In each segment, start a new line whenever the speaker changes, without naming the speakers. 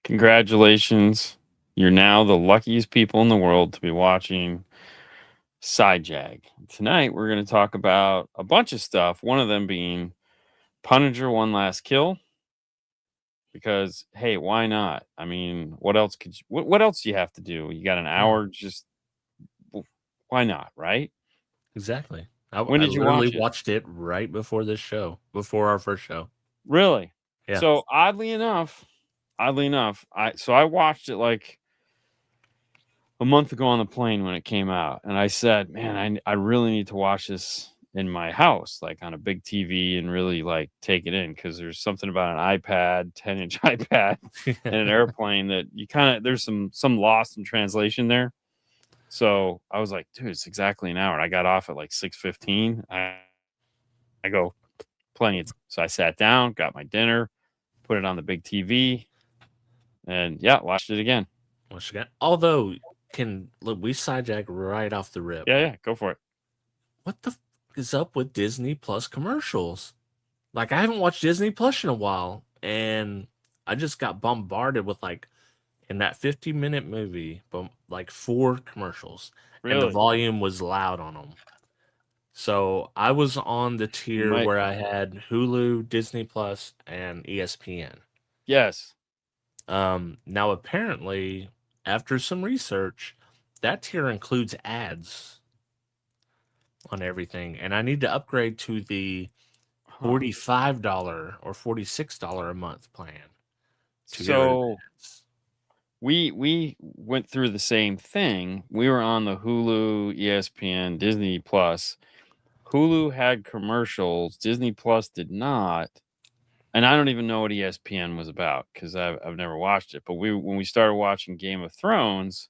Congratulations. You're now the luckiest people in the world to be watching Sidejag. Tonight, we're going to talk about a bunch of stuff, one of them being Punisher One Last Kill. Because, hey, why not? I mean, what else could you, what else do you have to do? You got an hour, just why not, right?
Exactly.
When
I
did you
literally
watch it?
watched it right before this show, before our first show.
Really?
Yeah.
So oddly enough, I watched it like a month ago on the plane when it came out, and I said, "Man, I really need to watch this in my house, like on a big TV, and really like take it in because there's something about an iPad, 10-inch iPad, and an airplane that you kind of there's some lost in translation there." So I was like, "Dude, it's exactly an hour." And I got off at like 6:15. I go, plenty of time. So I sat down, got my dinner, put it on the big TV, and yeah, watched it again.
Once again, although we sidejack right off the rip?
Yeah, go for it.
What the is up with Disney Plus commercials? Like I haven't watched Disney Plus in a while, and I just got bombarded with like in that 50-minute movie, but like 4 commercials, and the
Really?
volume was loud on them. So I was on the
You
tier
might.
where I had Hulu, Disney Plus, and ESPN.
Yes.
Now apparently, after some research, that tier includes ads on everything, and I need to upgrade to the
Huh.
$45 or $46 a month plan to get rid of
So
ads.
we went through the same thing. We were on the Hulu, ESPN, Disney Plus. Hulu had commercials. Disney Plus did not. And I don't even know what ESPN was about because I've never watched it. But when we started watching Game of Thrones,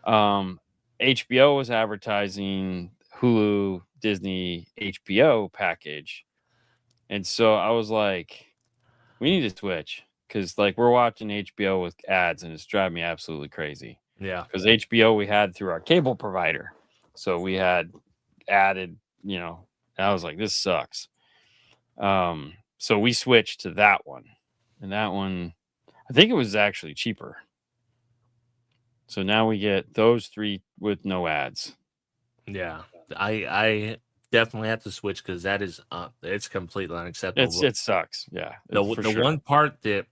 HBO was advertising Hulu, Disney, HBO package. And so I was like, we need to switch because like we're watching HBO with ads and it's driving me absolutely crazy.
Yeah.
Because HBO we had through our cable provider. So we had added, I was like, this sucks. So we switched to that one. And that one, I think it was actually cheaper. So now we get those 3 with no ads.
Yeah. I definitely have to switch because that is it's completely unacceptable.
It sucks. Yeah, for
The
sure.
one part that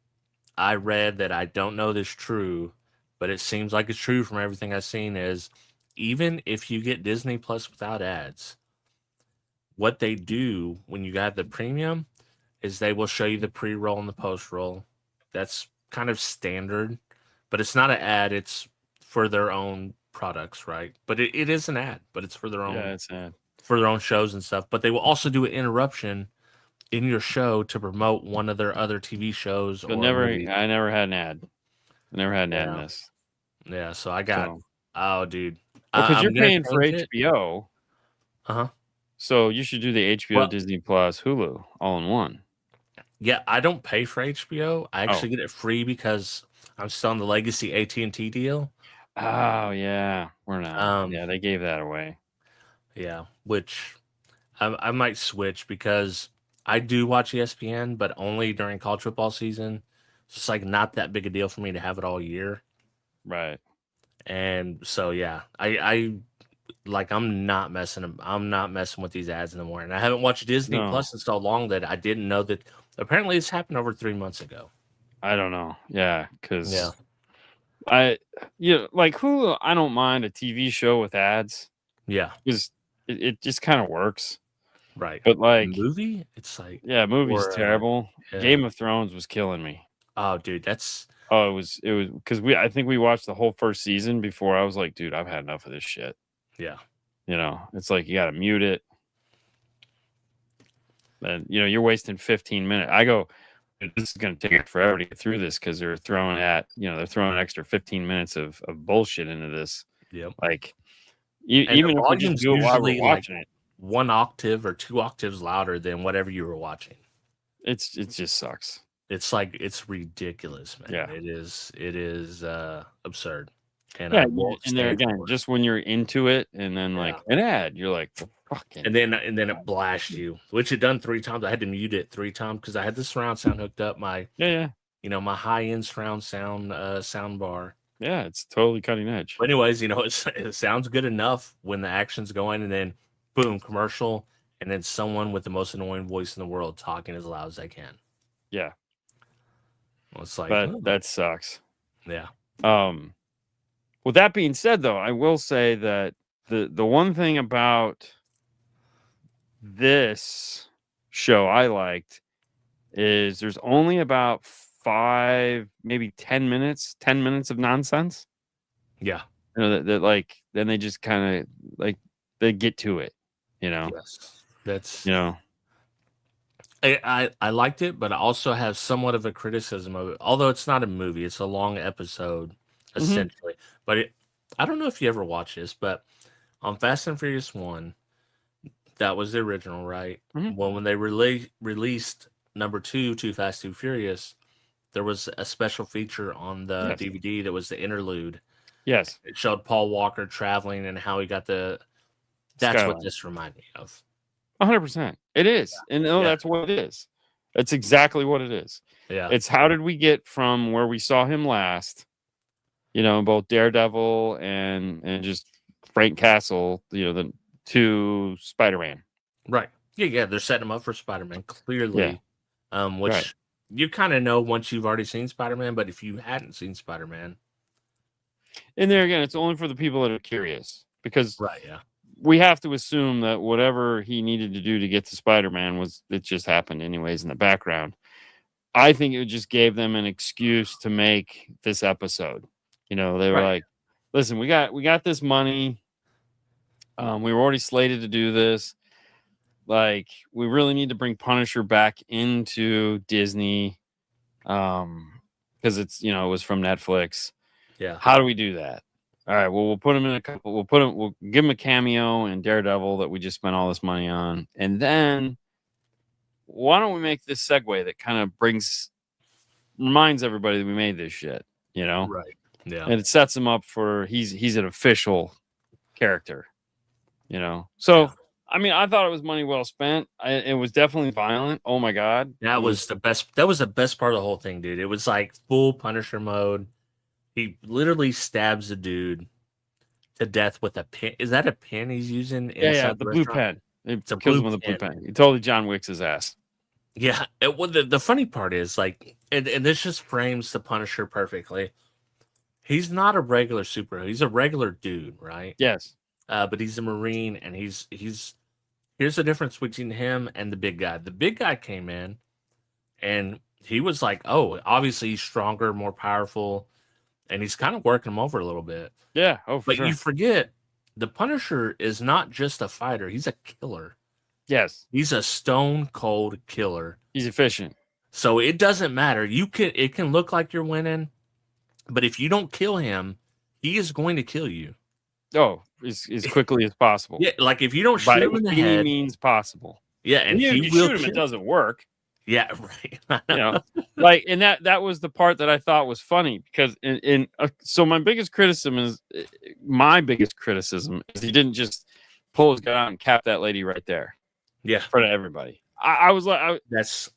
I read that I don't know this true, but it seems like it's true from everything I've seen is even if you get Disney Plus without ads, what they do when you got the premium is they will show you the pre-roll and the post-roll. That's kind of standard, but it's not an ad. It's for their own products, right? But it is an ad, but it's for their own
Yeah, it's sad.
for their own shows and stuff. But they will also do an interruption in your show to promote one of their other TV shows
So
or movies.
I never had an ad. I never had an ad in
Yeah.
this.
Yeah, so I got
So,
oh dude.
well, because you're
I'm gonna
paying for
change it.
HBO,
Uh-huh.
so you should do the HBO,
Well,
Disney Plus, Hulu all in one.
yeah, I don't pay for HBO. I
Oh,
actually get it free because I'm still on the legacy AT&T deal.
oh yeah, we're not.
Um,
Yeah, they gave that away.
yeah, which I might switch because I do watch ESPN, but only during college football season. So it's like not that big a deal for me to have it all year.
Right.
And so yeah, I like I'm not messing with these ads anymore. And I haven't watched Disney
No,
Plus in so long that I didn't know that apparently this happened over 3 months ago.
I don't know. Yeah,
Yeah.
because like Hulu, I don't mind a TV show with ads
Yeah.
because it just kind of works.
Right.
But like,
Movie? It's like
yeah, movie's
or
terrible.
yeah.
Game of Thrones was killing me.
Oh dude, that's
Oh, it was because I think we watched the whole first season before I was like, dude, I've had enough of this shit.
yeah.
It's like you got to mute it, and you're wasting 15 minutes. I go, "Dude, this is going to take forever to get through this because they're throwing an extra 15 minutes of bullshit into this.
Yep.
Like,
And the
even if we just
volume's
do it while we're
usually like
watching it,
1 octave or 2 octaves louder than whatever you were watching.
it just sucks.
It's like it's ridiculous, man.
Yeah.
It is absurd. And
Yeah,
I won't
and there
stand
again,
for it.
just when you're into it, and then like
Yeah.
an ad, you're like, fucking.
And then it blasts you, which it done 3 times. I had to mute it 3 times because I had the surround sound hooked up. My
Yeah,
my high-end surround sound bar.
Yeah, it's totally cutting edge.
But anyways, it sounds good enough when the action's going, and then boom, commercial, and then someone with the most annoying voice in the world talking as loud as they can.
Yeah.
Well, it's like,
But that sucks.
yeah.
With that being said, though, I will say that the one thing about this show I liked is there's only about 5, maybe 10 minutes of nonsense.
Yeah.
That like then they just kind of like they get to it,
Yes. That's I liked it, but I also have somewhat of a criticism of it. Although it's not a movie, it's a long episode, essentially. But I don't know if you ever watched this, but on Fast and Furious 1, that was the original, right? Well, when they released number 2, Too Fast, Too Furious, there was a special feature on the DVD that was the interlude.
Yes.
It showed Paul Walker traveling and how he got the... That's Skyline. What this reminded me of.
100%. It is. Yeah. And that's what it is. That's exactly what it is.
Yeah.
It's how did we get from where we saw him last, both Daredevil and just Frank Castle, to Spider-Man.
Right. Yeah. They're setting him up for Spider-Man, clearly. Yeah. Which you kind of know once you've already seen Spider-Man, but if you hadn't seen Spider-Man.
And there again, it's only for the people that are curious. Because
yeah.
We have to assume that whatever he needed to do to get to Spider-Man it just happened anyways in the background. I think it just gave them an excuse to make this episode. They were like, listen, we got this money. We were already slated to do this. Like, we really need to bring Punisher back into Disney. Because it's, it was from Netflix.
Yeah.
How do we do that? All right, well, we'll put him in a couple. We'll give him a cameo in Daredevil that we just spent all this money on, and then why don't we make this segue that kind of reminds everybody that we made this shit,
Right. Yeah.
And it sets him up for he's an official character, So, yeah. I mean, I thought it was money well spent. It was definitely violent. Oh my god,
that was the best. That was the best part of the whole thing, dude. It was like full Punisher mode. He literally stabs a dude to death with a pin. Is that a pin he's using?
Yeah, the blue pen. It
kills
him with a blue pen. He totally John Wicks his ass.
Yeah. The funny part is, like, and this just frames the Punisher perfectly. He's not a regular superhero. He's a regular dude, right?
Yes.
But he's a Marine, and he's here's the difference between him and the big guy. The big guy came in, and he was like, oh, obviously he's stronger, more powerful. And he's kind of working him over a little bit.
Yeah. Oh, for sure.
But you forget, the Punisher is not just a fighter. He's a killer.
Yes.
He's a stone cold killer.
He's efficient.
So it doesn't matter. It can look like you're winning, but if you don't kill him, he is going to kill you.
Oh, as quickly as possible.
Yeah, like if you don't shoot him in the head.
By any means possible.
Yeah, and
you shoot him, it doesn't work.
Yeah, right.
Like, and that was the part that I thought was funny because so my biggest criticism is he didn't just pull his gun out and cap that lady right there.
Yeah,
in front of everybody. I was like,
that's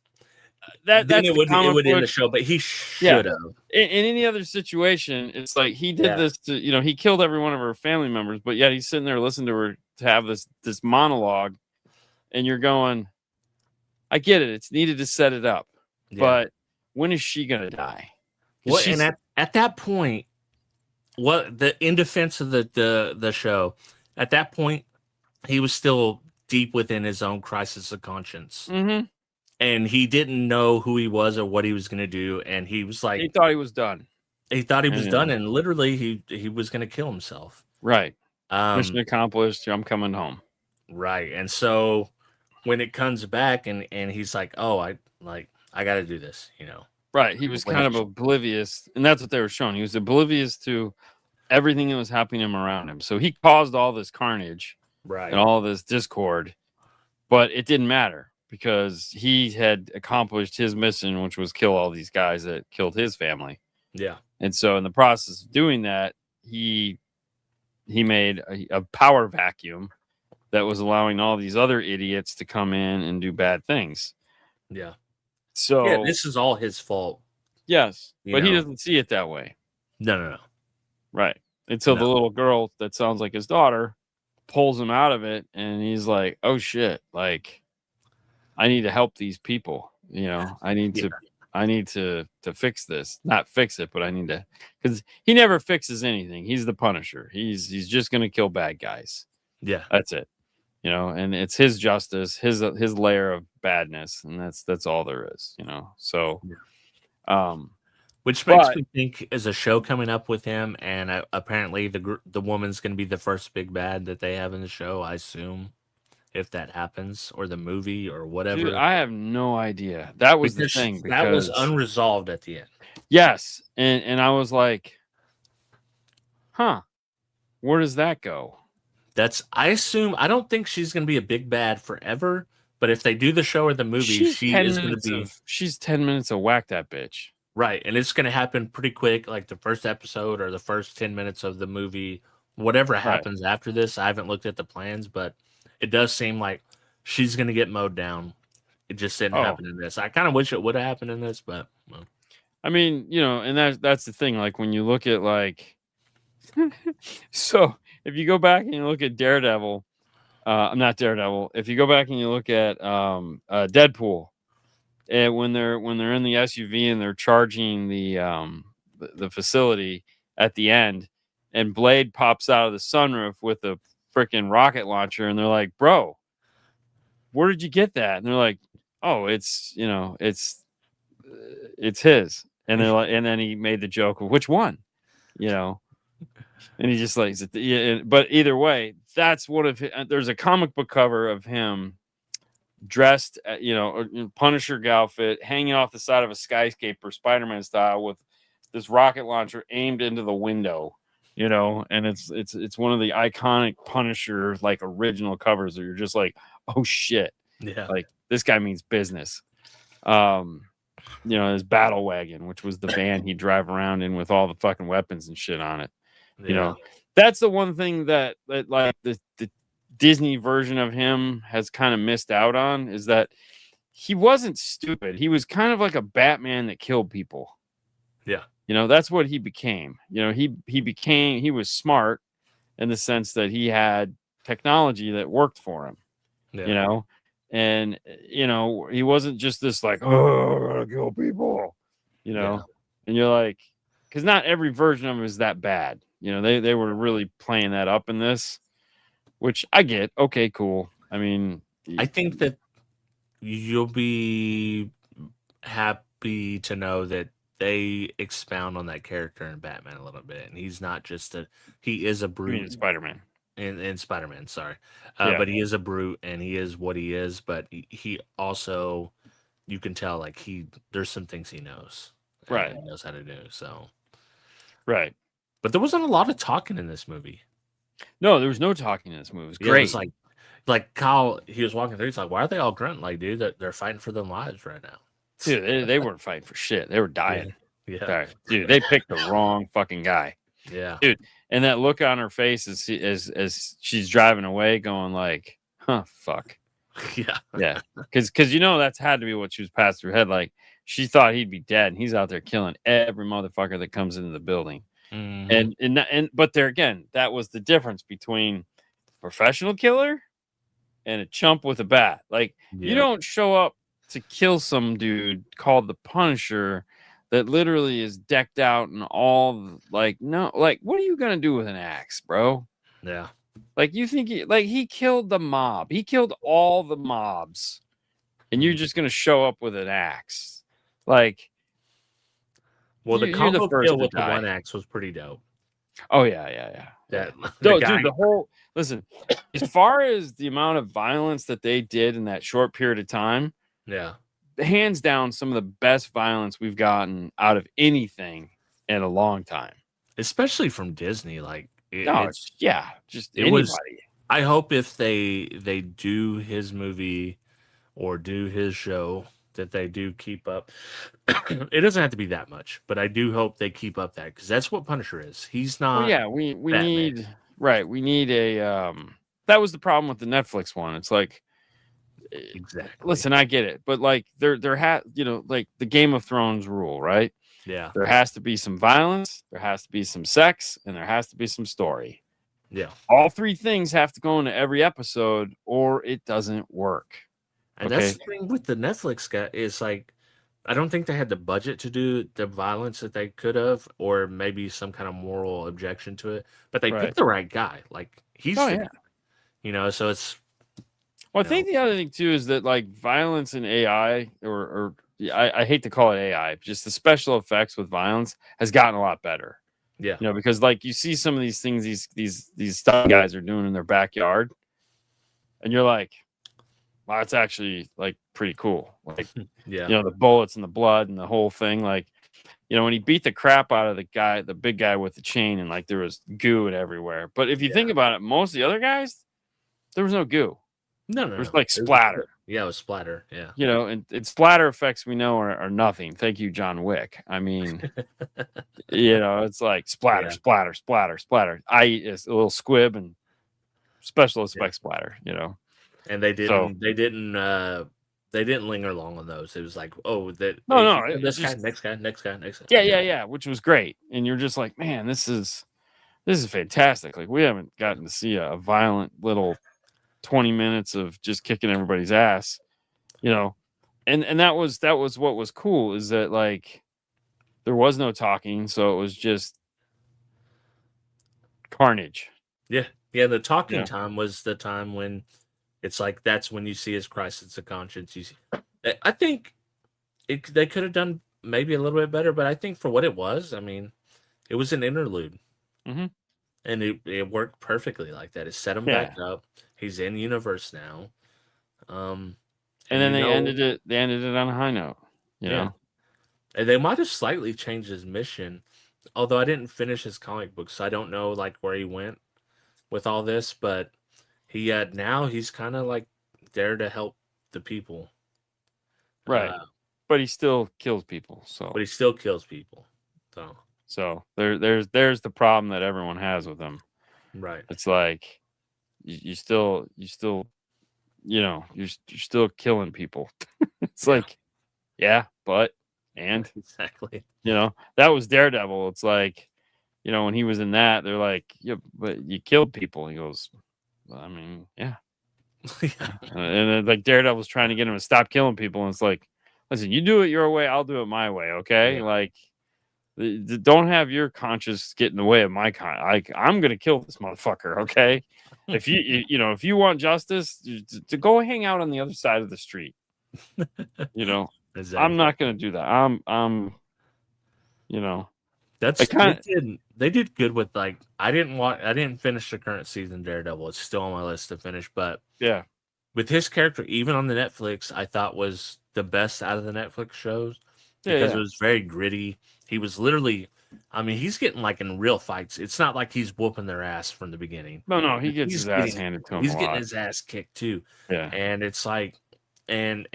it
would end the show, but he should have.
In any other situation, it's like he did this to he killed every one of her family members, but yet he's sitting there listening to her to have this monologue, and you're going, I get it. It's needed to set it up. Yeah. But when is she going to die?
Well, and at that point, in defense of the show, at that point, he was still deep within his own crisis of conscience.
Mm-hmm.
And he didn't know who he was or what he was going to do. And he was like...
He thought he was done.
He thought he was done. And literally, he was going to kill himself.
Right. Mission accomplished. I'm coming home.
Right. And so... when it comes back and he's like, oh, I got to do this,
Right. He was kind of oblivious. And that's what they were showing. He was oblivious to everything that was happening around him. So he caused all this carnage and all this discord. But it didn't matter because he had accomplished his mission, which was kill all these guys that killed his family.
Yeah.
And so in the process of doing that, he made a power vacuum that was allowing all these other idiots to come in and do bad things.
Yeah.
So
this is all his fault.
Yes,
You
but he
know?
doesn't see it that way.
No.
Right. Until the
No.
little girl that sounds like his daughter pulls him out of it, and he's like, "Oh shit, like I need to help these people, you know.
Yeah.
I need to fix this. Not fix it, but I need to, cuz he never fixes anything. He's the Punisher. He's just going to kill bad guys.
Yeah.
That's it. You know, and it's his justice, his layer of badness, and that's all there is, you know. So
Yeah.
which
makes
but
me think is a show coming up with him, and apparently the woman's going to be the first big bad that they have in the show. I assume if that happens, or the movie, or
dude,
whatever.
I have no idea. That was the thing,
that was
because
unresolved at the end.
yes, and I was like, huh, where does that go?
I assume, I don't think she's going to be a big bad forever, but if they do the show or the movie, she is going to be
she's 10 minutes of whack that bitch.
right, and it's going to happen pretty quick, like the first episode or the first 10 minutes of the movie. Whatever happens after this, I haven't looked at the plans, but it does seem like she's going to get mowed down. It just didn't happen in this. I kind of wish it would have happened in this, but well.
I mean, you know, and that's the thing. Like when you look at like, so if you go back and you look at Daredevil, I'm not Daredevil. If you go back and you look at Deadpool, and when they're in the SUV and they're charging the facility at the end, and Blade pops out of the sunroof with a freaking rocket launcher, and they're like, "Bro, where did you get that?" And they're like, "Oh, it's, you know, it's his." And they're like, and then he made the joke of which one, you know, and he just like, yeah. But either way, that's one of his, there's a comic book cover of him dressed, you know, Punisher outfit, hanging off the side of a skyscraper, Spider-Man style, with this rocket launcher aimed into the window, you know, and it's one of the iconic Punisher like original covers that you're just like, oh shit,
Yeah,
like this guy means business. You know, his battle wagon, which was the van he'd drive around in with all the fucking weapons and shit on it.
yeah.
You know, that's the one thing that like the Disney version of him has kind of missed out on, is that he wasn't stupid. He was kind of like a Batman that killed people.
Yeah.
You know, that's what he became. You know, he was smart in the sense that he had technology that worked for him.
Yeah.
You know, and you know, he wasn't just this like, oh, I gotta kill people, you know.
Yeah.
And you're like, because not every version of him is that bad. You know, they were really playing that up in this, which I get. Okay, cool. I mean,
I think that you'll be happy to know that they expound on that character in Batman a little bit, and he's not just he is a brute.
Spider-Man.
In Spider-Man, sorry.
Yeah.
But he is a brute, and he is what he is, but he also, you can tell, like, there's some things he knows.
Right.
He knows how to do, so.
Right.
But there wasn't a lot of talking in this movie.
No, there was no talking in this movie. It was
Yeah,
great.
it was like Kyle, he was walking through, he's like, why are they all grunting? Like, dude, they're fighting for their lives right now.
Dude, they weren't fighting for shit. They were dying.
Yeah.
Sorry. Dude, they picked the wrong fucking guy.
Yeah.
Dude, and that look on her face as she's driving away, going like, huh, fuck.
Yeah.
Yeah. Because you know that's had to be what she was passed through her head. Like, she thought he'd be dead, and he's out there killing every motherfucker that comes into the building.
Mm-hmm.
And but there again, that was the difference between a professional killer and a chump with a bat. Like, you don't show up to kill some dude called the Punisher that literally is decked out and all like, no, like, what are you gonna do with an axe, bro?
Yeah.
Like, you think he killed the mob, he killed all the mobs, and you're just gonna show up with an axe? Like,
well, the combo kill with the one axe was pretty dope.
Oh yeah.
That
dude, the whole, listen, as far as the amount of violence that they did in that short period of time,
yeah,
hands down some of the best violence we've gotten out of anything in a long time,
especially from Disney. Like,
just anybody.
I hope if they do his movie or do his show, that they do keep up. It doesn't have to be that much, but I do hope they keep up that, because that's what Punisher is. He's not.
Well, yeah, we need, right. We need a. That was the problem with the Netflix one. It's like,
exactly.
Listen, I get it, but like there you know, like the Game of Thrones rule, right?
Yeah.
There has to be some violence, there has to be some sex, and there has to be some story.
Yeah.
All three things have to go into every episode, or it doesn't work.
And that's the thing with the Netflix guy is like, I don't think they had the budget to do the violence that they could have, or maybe some kind of moral objection to it. But they picked the right guy. Like he's the guy, you know. So it's.
Well, I think the other thing too is that like violence in AI, or I hate to call it AI, just the special effects with violence has gotten a lot better.
Yeah.
You know, because like you see some of these things these stunt guys are doing in their backyard, and you're like, wow, it's actually like pretty cool. Like,
yeah,
you know, the bullets and the blood and the whole thing. Like, you know, when he beat the crap out of the big guy with the chain, and like there was goo and everywhere. But if you think about it, most of the other guys, there was no goo.
No.
There's like splatter.
It was splatter. Yeah.
You know, and splatter effects we know are nothing. Thank you, John Wick. I mean, you know, it's like splatter, splatter, splatter, splatter. It's a little squib and special effects splatter, you know.
And they didn't linger long on those. It was like, oh, this guy, next guy.
Yeah, which was great. And you're just like, man, this is fantastic. Like we haven't gotten to see a violent little 20 minutes of just kicking everybody's ass, you know. And that was what was cool, is that like there was no talking, so it was just carnage.
Yeah. The talking time was the time when it's like that's when you see his crisis of conscience. You see, I think they could have done maybe a little bit better, but I think for what it was, I mean, it was an interlude, and it worked perfectly like that. It set him back up. He's in universe now, and
then they ended it. They ended it on a high note, you know.
And they might have slightly changed his mission, although I didn't finish his comic book, so I don't know like where he went with all this. But he now he's kind of like there to help the people,
right? But he still kills people. So there's the problem that everyone has with him.
Right.
It's like you still you know you're still killing people. It's like but
exactly,
you know, that was Daredevil. It's like, you know, when he was in that, they're like, yeah, but you killed people. He goes, well, I mean, yeah. And then like Daredevil's trying to get him to stop killing people, and it's like, listen, you do it your way, I'll do it my way, okay? Like, don't have your conscience get in the way of my I'm gonna kill this motherfucker, okay? If if you want justice, to go hang out on the other side of the street, you know. Exactly. I'm not gonna do that. I'm you know,
they did good with like I didn't finish the current season Daredevil. It's still on my list to finish, but with his character, even on the Netflix, I thought was the best out of the Netflix shows because it was very gritty. He was literally, I mean, he's getting like in real fights. It's not like he's whooping their ass from the beginning.
No, he gets his ass handed to him.
He's getting his ass kicked too. Yeah, and it's like, and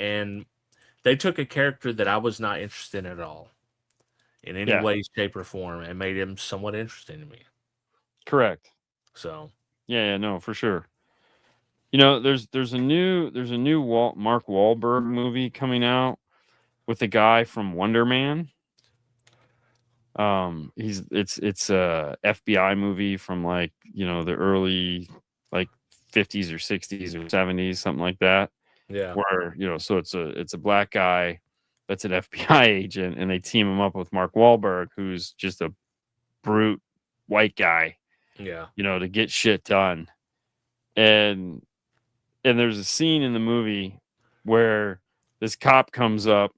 they took a character that I was not interested in at all, in any way, shape, or form, and made him somewhat interesting to me.
Correct.
So
no, for sure. You know, there's a new Mark Wahlberg movie coming out with the guy from Wonder Man. It's a FBI movie from like, you know, the early like 50s or 60s or 70s, something like that.
Yeah.
Where, you know, so it's a black guy that's an FBI agent, and they team him up with Mark Wahlberg, who's just a brute white guy.
Yeah.
You know, to get shit done. And there's a scene in the movie where this cop comes up,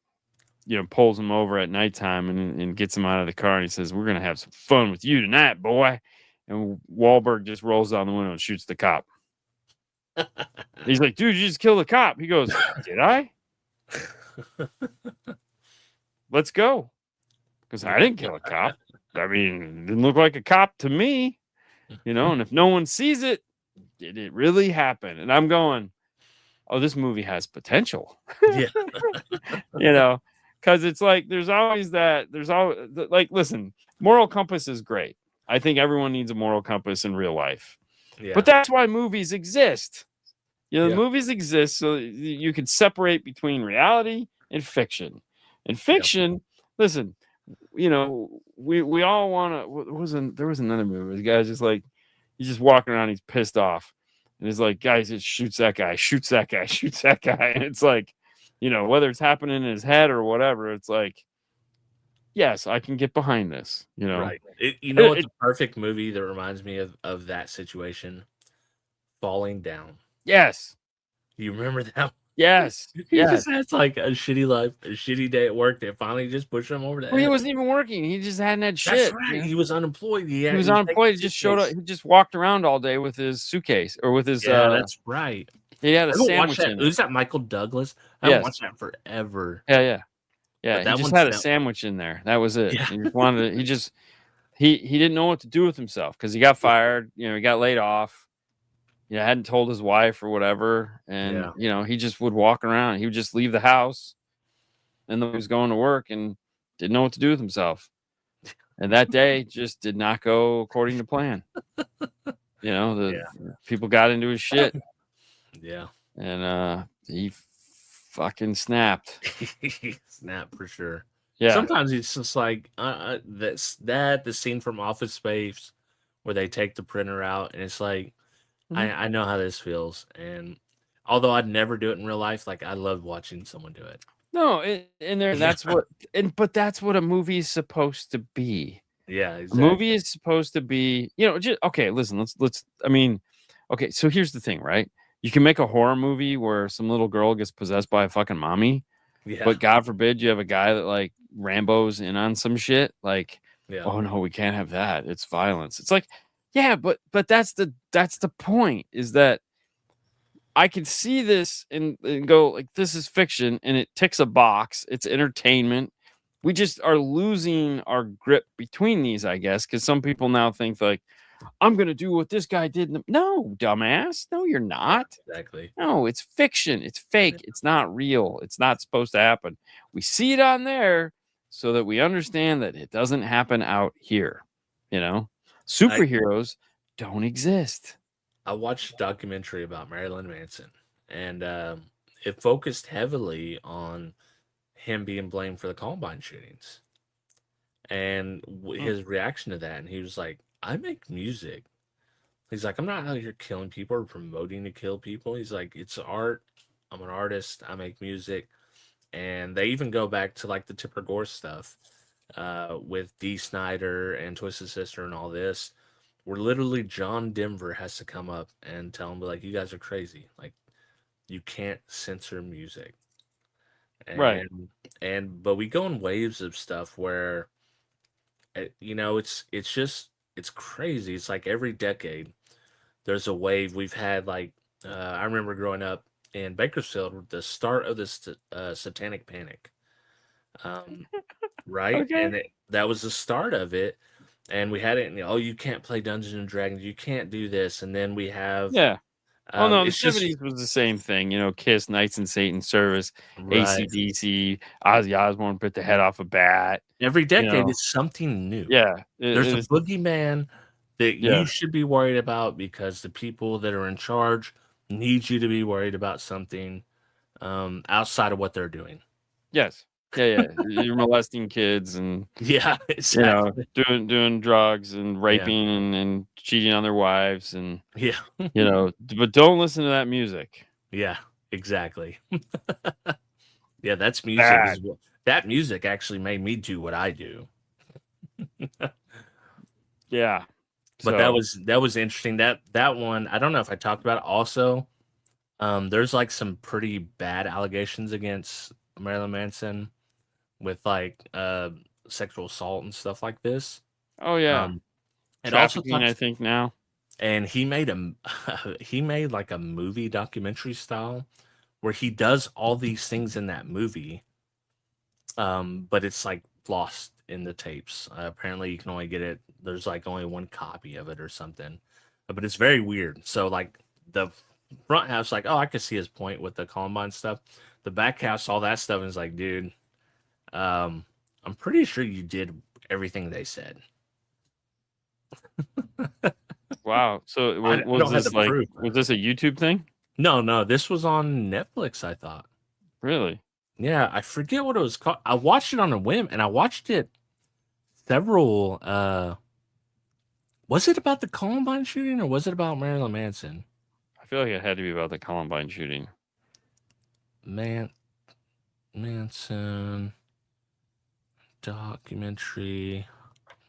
you know, pulls him over at nighttime and gets him out of the car, and he says, "We're gonna have some fun with you tonight, boy." And Wahlberg just rolls down the window and shoots the cop. He's like, "Dude, you just killed the cop." He goes, "Did I? Let's go." Because I didn't kill a cop. I mean, it didn't look like a cop to me, you know. And if no one sees it, did it really happen? And I'm going, oh, this movie has potential.
Yeah.
You know, because it's like there's always like, listen, moral compass is great. I think everyone needs a moral compass in real life. Yeah. But that's why movies exist. You know, movies exist so you can separate between reality and fiction. And fiction, listen, we all want to. There was another movie. The guy's just like, he's just walking around. He's pissed off, and he's like, guys, it shoots that guy, shoots that guy, shoots that guy, and it's like, whether it's happening in his head or whatever, it's like, yes, I can get behind this.
Right. It's a perfect movie that reminds me of that situation. Falling Down.
Yes.
You remember that?
Yes.
He just has like a shitty life, a shitty day at work. They finally just pushed him over the
Well, he wasn't even working. He just hadn't had shit.
That's right. He was unemployed.
He was unemployed. He just showed up. He just walked around all day with his suitcase or with his.
Yeah, that's right.
He had a sandwich in it.
Was that Michael Douglas? I haven't watched that forever.
Yeah. He just had a sandwich in there. That was it. Yeah. He just wanted to, he didn't know what to do with himself because he got fired. He got laid off. Hadn't told his wife or whatever. And, he just would walk around. He would just leave the house and then he was going to work and didn't know what to do with himself. And that day just did not go according to plan. People got into his shit.
Yeah.
And he fucking snapped.
He snapped for sure.
Yeah.
Sometimes it's just like the scene from Office Space where they take the printer out and it's like, I know how this feels. And although I'd never do it in real life, like I love watching someone do it.
No, that's but that's what a movie is supposed to be.
Yeah, exactly.
A movie is supposed to be, okay, listen, okay, so here's the thing, right? You can make a horror movie where some little girl gets possessed by a fucking mommy. Yeah. But God forbid you have a guy that like Rambo's in on some shit. Like, oh no, we can't have that. It's violence. It's like, yeah, but that's the point, is that I can see this and go like, this is fiction and it ticks a box. It's entertainment. We just are losing our grip between these, I guess, because some people now think like, I'm going to do what this guy did. No, dumbass. No, you're not.
Exactly.
No, it's fiction. It's fake. It's not real. It's not supposed to happen. We see it on there so that we understand that it doesn't happen out here. Superheroes don't exist.
I watched a documentary about Marilyn Manson, and it focused heavily on him being blamed for the Columbine shootings and his reaction to that. And he was like, I make music. He's like, I'm not out here killing people or promoting to kill people. He's like, it's art. I'm an artist. I make music. And they even go back to like the Tipper Gore stuff with Dee Snider and Twisted Sister and all this, where literally John Denver has to come up and tell them, like, you guys are crazy. Like, you can't censor music. And,
right.
But we go in waves of stuff where, it's crazy. It's like every decade there's a wave. We've had like, I remember growing up in Bakersfield, the start of this satanic panic. Right. Okay. And that was the start of it. And we had it, you can't play Dungeons and Dragons. You can't do this. And then we have.
Yeah. Oh, no, the 70s was the same thing. Kiss, Knights in Satan's Service, right. AC/DC, Ozzy Osbourne bit the head off a bat.
Every decade is something new.
Yeah.
There's a boogeyman that you should be worried about because the people that are in charge need you to be worried about something outside of what they're doing.
Yes. Yeah. You're molesting kids and
exactly.
Doing drugs and raping and cheating on their wives and but don't listen to that music.
Yeah, exactly. Yeah, that's music. That music actually made me do what I do.
Yeah.
But that was interesting. That one, I don't know if I talked about it also. There's like some pretty bad allegations against Marilyn Manson with like sexual assault and stuff like this.
Oh yeah.
And also
I think now.
And he made like a movie documentary style where he does all these things in that movie. But it's like lost in the tapes. Apparently you can only get it. There's like only one copy of it or something, but it's very weird. So like the front half's like, oh, I could see his point with the Columbine stuff. The back half's all that stuff. And it's like, dude, I'm pretty sure you did everything they said.
Wow. So was this a YouTube thing?
No, this was on Netflix, I thought.
Really?
Yeah, I forget what it was called. I watched it on a whim, and I watched it several. Was it about the Columbine shooting or was it about Marilyn Manson?
I feel like it had to be about the Columbine shooting.
Manson documentary,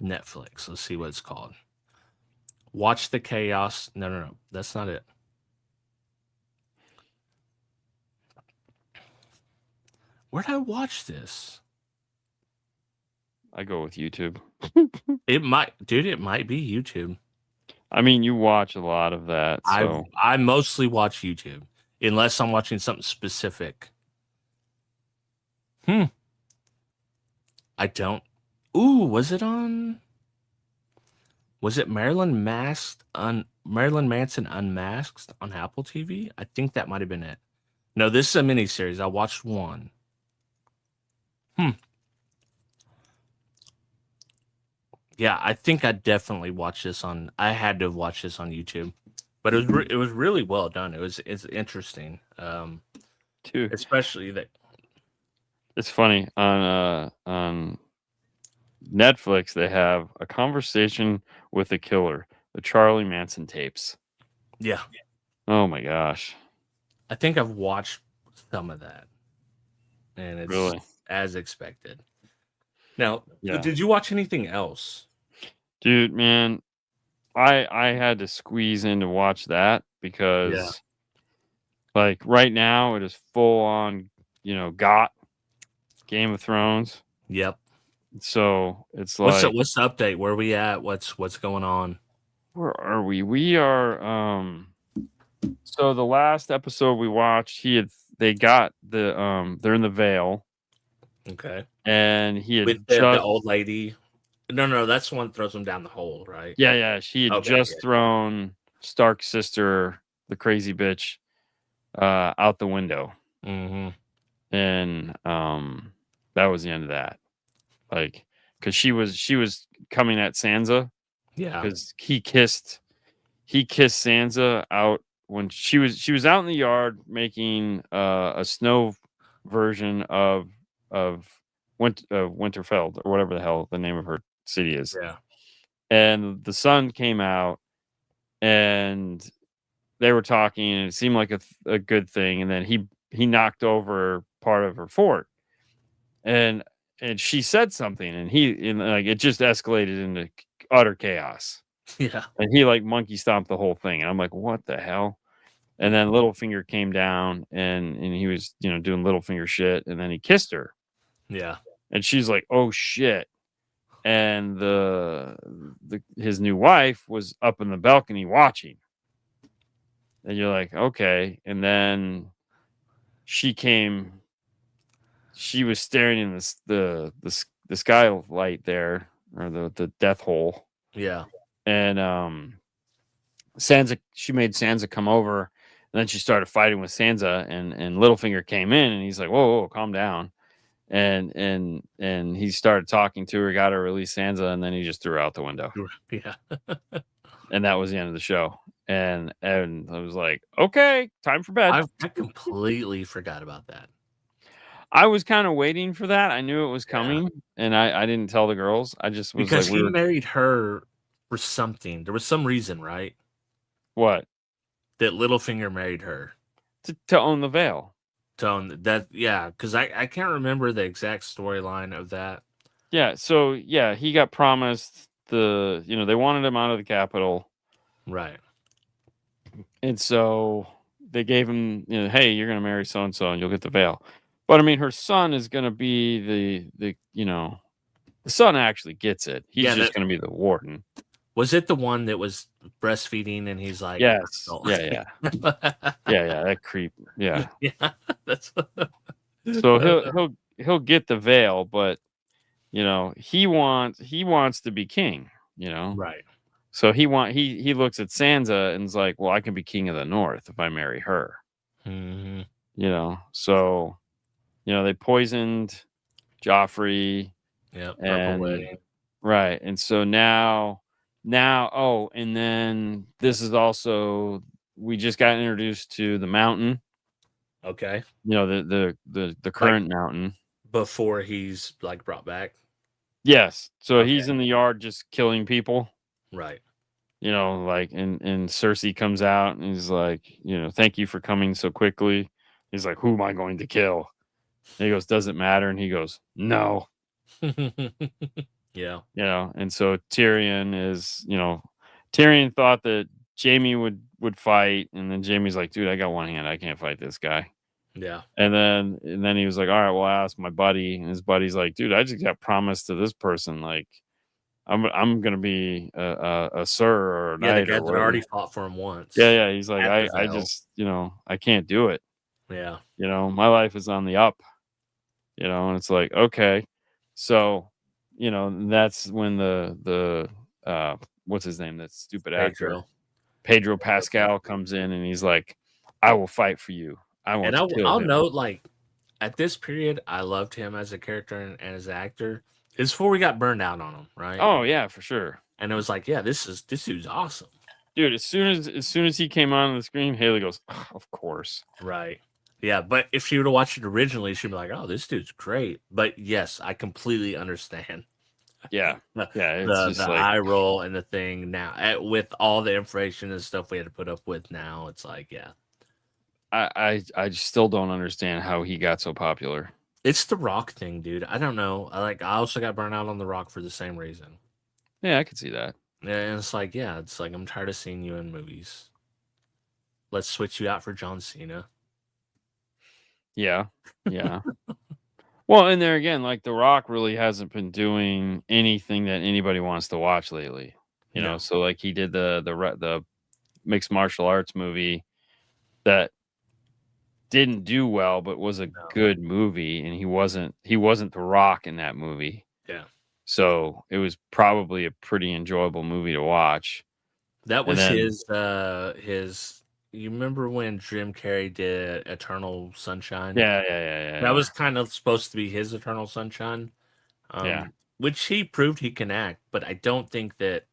Netflix. Let's see what it's called. Watch the Chaos. No, that's not it. Where did I watch this?
I go with YouTube.
It might be YouTube.
I mean, you watch a lot of that, so
I mostly watch YouTube unless I'm watching something specific. I don't. Ooh, was it Marilyn Manson Unmasked on Apple TV? I think that might have been it. No, this is a miniseries. I watched one. Yeah, I think I definitely watched this on. I had to have watched this on YouTube, but it was really well done. It's interesting,
dude.
especially that.
It's funny on Netflix they have A Conversation with a Killer, the Charlie Manson tapes.
Yeah,
Oh my gosh.
I think I've watched some of that, and it's
Really?
as expected. Now,
Yeah.
did you watch anything else?
Dude, man, I had to squeeze in to watch that because like right now it is full on, got Game of Thrones.
Yep.
So it's like
What's the update? Where are we at? What's going on?
where are we? We are so the last episode we watched, they got they're in the Vale.
Okay.
And he had
With the old lady. No, that's the one that throws him down the hole, right?
Yeah, she had just thrown Stark's sister, the crazy bitch, out the window.
Mm-hmm.
And that was the end of that. Like, because she was coming at Sansa.
Yeah.
Because he kissed Sansa out when she was out in the yard making a snow version of Winterfell or whatever the hell the name of her city is.
Yeah.
And the sun came out and they were talking and it seemed like a good thing. And then he knocked over part of her fort and she said something and like it just escalated into utter chaos.
Yeah.
And he like monkey stomped the whole thing. And I'm like, what the hell? And then Littlefinger came down and he was, doing Littlefinger shit. And then he kissed her.
Yeah.
And she's like, oh shit. And his new wife was up in the balcony watching. And you're like, okay. And then she was staring in the skylight there, or the death hole.
Yeah.
And she made Sansa come over, and then she started fighting with Sansa, and Littlefinger came in, and he's like, whoa, calm down. And he started talking to her, got her to release Sansa, and then he just threw her out the window.
Yeah.
And that was the end of the show. And I was like, okay, time for bed.
I completely forgot about that.
I was kind of waiting for that. I knew it was coming, and I didn't tell the girls. I just was
because
like,
he married her for something. There was some reason, right?
What?
That Littlefinger married her
To own the Vale.
To own that, yeah. Because I can't remember the exact storyline of that.
Yeah. So yeah, he got promised they wanted him out of the capital,
right?
And so they gave him, hey, you're gonna marry so and so, and you'll get the Vale. But I mean, her son is gonna be the son actually gets it. He's just gonna be the warden.
Was it the one that was breastfeeding and he's like,
yes, yeah, that creep, yeah.
That's
so he'll get the Vale, but he wants to be king,
right?
So he looks at Sansa and is like, well, I can be king of the North if I marry her.
Mm-hmm.
So they poisoned Joffrey.
Yeah, purple wedding.
Right. And so now, and then this is also, we just got introduced to the mountain.
Okay.
The current mountain.
Before he's like brought back.
Yes. So
Okay.
he's in the yard just killing people.
Right.
You know, like, and Cersei comes out and he's like, "Thank you for coming so quickly." He's like, "Who am I going to kill?" And he goes, "Doesn't matter." And he goes, "No."
Yeah.
And so Tyrion thought that Jamie would fight, and then Jamie's like, "Dude, I got one hand. I can't fight this guy."
Yeah.
And then he was like, "All right, well, I asked my buddy," and his buddy's like, "Dude, I just got promised to this person. Like, I'm gonna be a sir or a
Yeah, the
knight
guy
or
that
whatever."
already fought for him
Yeah,
once
yeah. He's like,
at the
I
Vale.
just, I can't do it.
Yeah.
My life is on the up. And it's like, okay, so, that's when the what's his name? That stupid actor,
Pedro.
Pedro
Pedro
Pascal,
Pascal.
comes in and he's like, "I will fight for you. I want
And
to
I'll,
kill
I'll
him."
note, like, at this period, I loved him as a character and as an actor. It's before we got burned out on him, right?
Oh yeah, for sure.
And it was like, yeah, this dude's awesome.
Dude, as soon as he came on the screen, Haley goes, "Ugh, of course."
Right. Yeah, but if she would have watched it originally, she'd be like, "Oh, this dude's great." But yes, I completely understand
Yeah.
the
Yeah, it's
the
just like,
eye roll and the thing now with all the information and stuff we had to put up with now. It's like, yeah,
I still don't understand how he got so popular.
it's the Rock thing, dude. I don't know. I also got burnt out on the Rock for the same reason.
Yeah, I could see that.
And it's like, yeah, it's like I'm tired of seeing you in movies. Let's switch you out for John Cena.
Yeah. Yeah. Well, and there again, like The Rock really hasn't been doing anything that anybody wants to watch lately.
No,
So like he did the mixed martial arts movie that didn't do well, but was a
no,
good movie, and he wasn't The Rock in that movie.
yeah.
So it was probably a pretty enjoyable movie to watch.
That
And
was
then
his. You remember when Jim Carrey did Eternal Sunshine?
yeah, yeah, yeah, yeah,
That
yeah.
was kind of supposed to be his Eternal Sunshine,
Yeah.
which he proved he can act, but I don't think that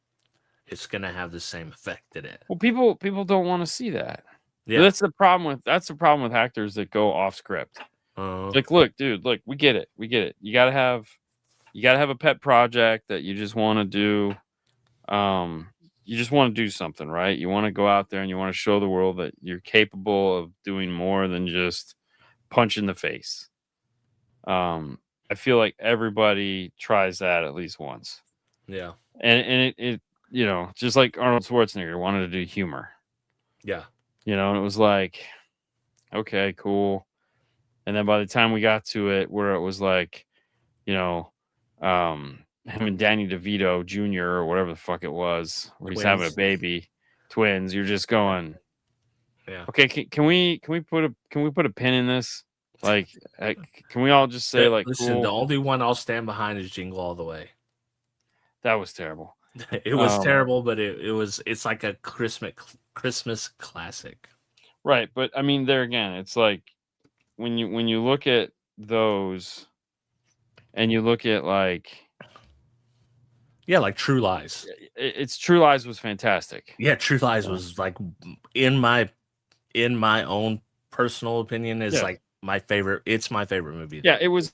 it's gonna have the same effect that it.
Well, people don't want to see that. But
Yeah.
that's the problem with actors that go off script. It's
Uh,
like, look, dude, look, we get it. We get it. You gotta have a pet project that you just want to do. You just want to do something, right? You want to go out there and you want to show the world that you're capable of doing more than just punch in the face. I feel like everybody tries that at least once.
yeah.
And it just like Arnold Schwarzenegger wanted to do humor.
Yeah.
And it was like, okay, cool. And then by the time we got to it where it was like, you know, him and Danny DeVito Jr. or whatever the fuck it was, where he's having a
Twins.
baby, twins, you're just going,
Yeah.
okay, can we put a pin in this? Like, can we all just say like,
Listen, the
cool?
only one I'll stand behind is Jingle All the Way.
That was terrible.
It was terrible, but it's like a Christmas classic.
Right, but I mean, there again, it's like when you look at those, and you look at like,
Yeah, like True Lies.
it's True Lies was fantastic.
Yeah, True Lies was like in my own personal opinion is
Yeah.
like my favorite. It's my favorite movie.
Yeah, it was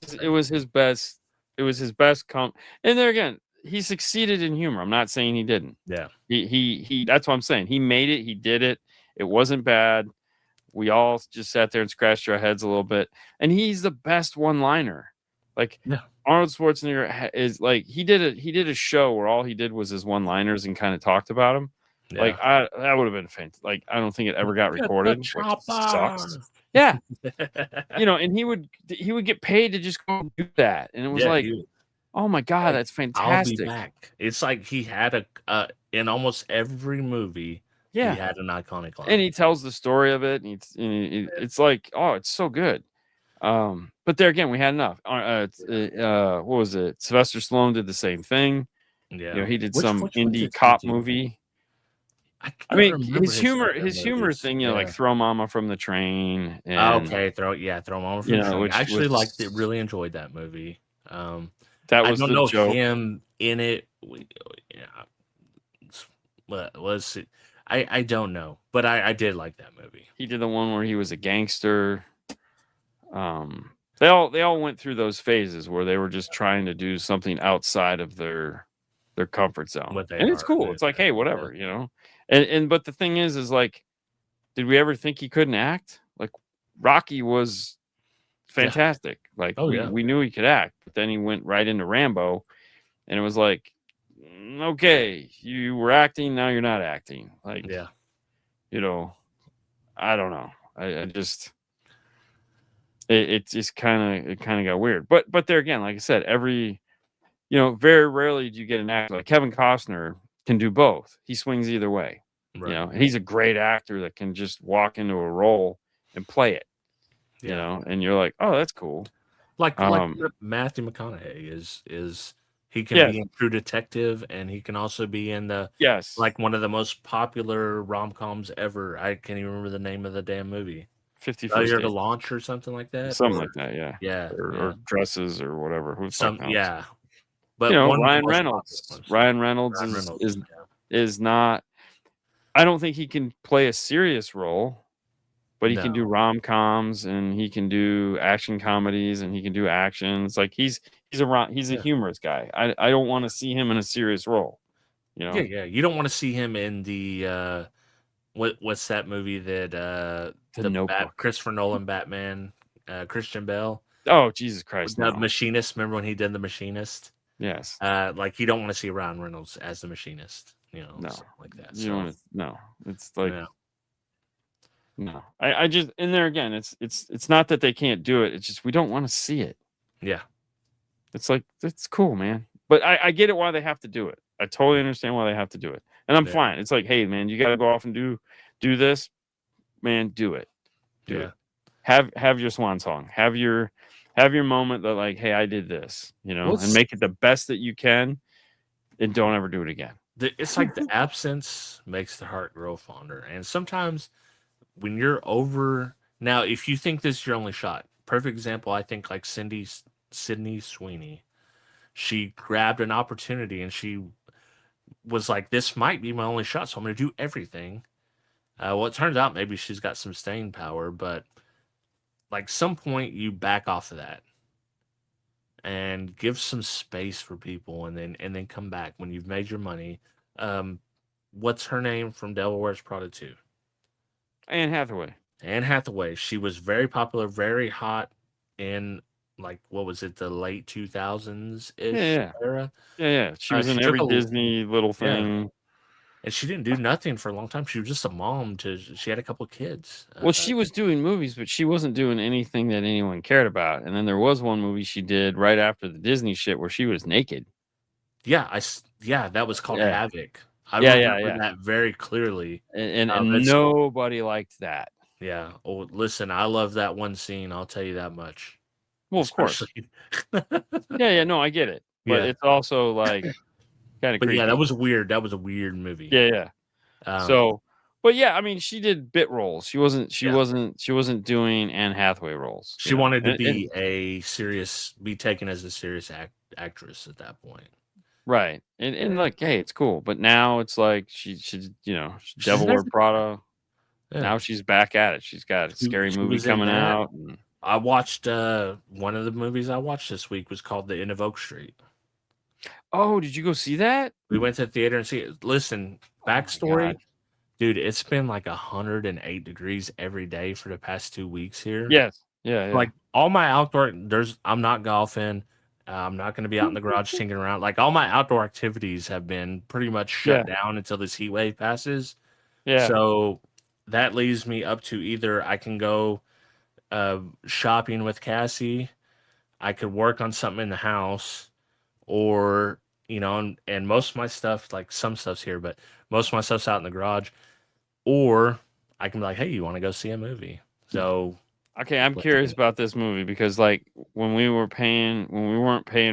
his best. It was his best and there again, he succeeded in humor. I'm not saying he didn't.
Yeah.
He that's what I'm saying. He made it. He did it. It wasn't bad. We all just sat there and scratched our heads a little bit. And he's the best one-liner. Like,
Yeah.
Arnold Schwarzenegger is like, he did a show where all he did was his one-liners and kind of talked about him.
Yeah.
Like, that would have been fantastic. Like, I don't think it ever got recorded, which sucks. Yeah. And he would get paid to just go do that. And it was like, oh my God,
like,
that's
I'll
fantastic.
be back. It's like he had in almost every movie.
Yeah.
He had an iconic line.
And he tells the story of it. And it's like, oh, it's so good. But there again, we had enough. What was it? Sylvester Stallone did the same thing.
Yeah.
He did
Which
some
ones did
indie
he
cop
do?
movie.
I
mean,
remember
his humor
movies.
thing, like Throw Mama from the Train.
Okay, Throw Mama from the Train.
which
I actually
was-
really enjoyed that movie.
That
I
was
don't
the
know
joke.
him in it. What was it? I don't know, but I did like that movie.
He did the one where he was a gangster. That they all went through those phases where they were just trying to do something outside of their comfort zone.
What they
And it's
are.
cool. It's like, hey, whatever, you know. And but the thing is like, did we ever think he couldn't act? Like Rocky was fantastic. Like
Oh,
we knew he could act, but then he went right into Rambo, and it was like, okay, you were acting, now you're not acting. Like, you know, I don't know. I just it just kind of got weird. But there again, like I said, very rarely do you get an actor like Kevin Costner can do both. He swings either way.
Right.
You know, and he's a great actor that can just walk into a role and play it. You know, and you're like, oh, that's cool.
Like Matthew McConaughey is he can be in True Detective, and he can also be in the like one of the most popular rom-coms ever. I can't even remember the name of the damn movie.
50
Failure to Launch or something like that.
Something like that, yeah.
Or
Or Dresses or whatever.
But
you know,
one
Ryan Reynolds is not. I don't think he can play a serious role, but he can do rom-coms and he can do action comedies and he can do actions. Like he's a humorous guy. I don't want to see him in a serious role. You know?
Yeah. You don't want to see him in the what's that movie that
the Notebook.
Christopher Nolan Batman, Christian Bale.
Oh, Jesus Christ.
The Machinist. Remember when he did The Machinist?
Yes.
Like you don't want to see Ryan Reynolds as the Machinist, you know, like that.
You don't want to, no. It's like no. I just, and there again, it's not that they can't do it. It's just we don't want to see it.
Yeah.
It's like, it's cool, man. But I get it why they have to do it. I totally understand why they have to do it. And I'm fine. It's like, hey, man, you got to go off and do this. Man, do it. Do it. Have your swan song. Have your moment that like, hey, I did this, you know, and make it the best that you can, and don't ever do it again.
It's like the absence makes the heart grow fonder. And sometimes when you're over, now, if you think this is your only shot, perfect example, I think like Sydney Sweeney, she grabbed an opportunity and she was like, this might be my only shot, so I'm going to do everything. Well, it turns out maybe she's got some staying power, but like some point you back off of that and give some space for people, and then come back when you've made your money. What's her name from Devil Wears Prada 2?
Anne Hathaway. She was very popular, very hot in like, what was it, the late 2000s ish era? Yeah. She was in every Disney little thing.
And she didn't do nothing for a long time. She was just a mom she had a couple of kids.
Well, she was doing movies, but she wasn't doing anything that anyone cared about. And then there was one movie she did right after the Disney shit where she was naked.
Yeah, that was called Havoc. I remember that very clearly.
And nobody liked that.
Yeah. Oh, listen, I love that one scene. I'll tell you that much.
Well, of course. No, I get it. But it's also like kind of creepy.
Yeah, that was weird. That was a weird movie.
Yeah. But yeah, I mean, she did bit roles. She wasn't doing Anne Hathaway roles.
She wanted to be taken as a serious actress at that point.
Right. And like, hey, it's cool. But now it's like she Devil Wears Prada. Yeah. Now she's back at it. She's got a scary movie coming out. And
I watched one of the movies I watched this week was called The End of Oak Street.
Oh, did you go see that?
We went to the theater and see it. Listen, backstory, dude, it's been like 108 degrees every day for the past 2 weeks here.
Yes. Yeah.
Like all my outdoor, I'm not golfing. I'm not going to be out in the garage tinkering around. Like all my outdoor activities have been pretty much shut down until this heat wave passes. Yeah. So that leaves me up to either I can go shopping with Cassie, I could work on something in the house, or and most of my stuff, like some stuff's here, but most of my stuff's out in the garage, or I can be like, hey, you want to go see a movie? So
okay, I'm curious about this movie because like when we weren't paying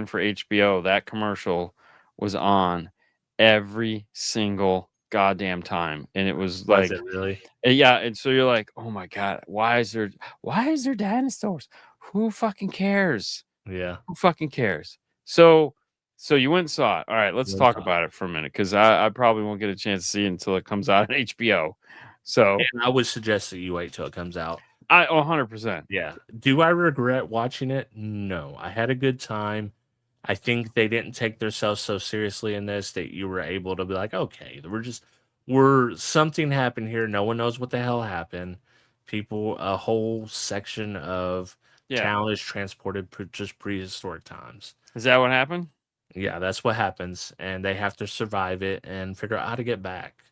for HBO, that commercial was on every single goddamn time, and it was like,
it really?
Yeah. And so you're like, oh my god, why is there dinosaurs? Who fucking cares?
Yeah,
who fucking cares? So you went and saw it. All right, let's talk about it for a minute, because I probably won't get a chance to see it until it comes out on HBO. So
and I would suggest that you wait till it comes out.
I 100%.
Yeah. Do I regret watching it? No. I had a good time. I think they didn't take themselves so seriously in this that you were able to be like, okay, we're something happened here. No one knows what the hell happened. People, a whole section of
Yeah.
town is transported just prehistoric times.
Is that what happened?
Yeah, that's what happens, and they have to survive it and figure out how to get back.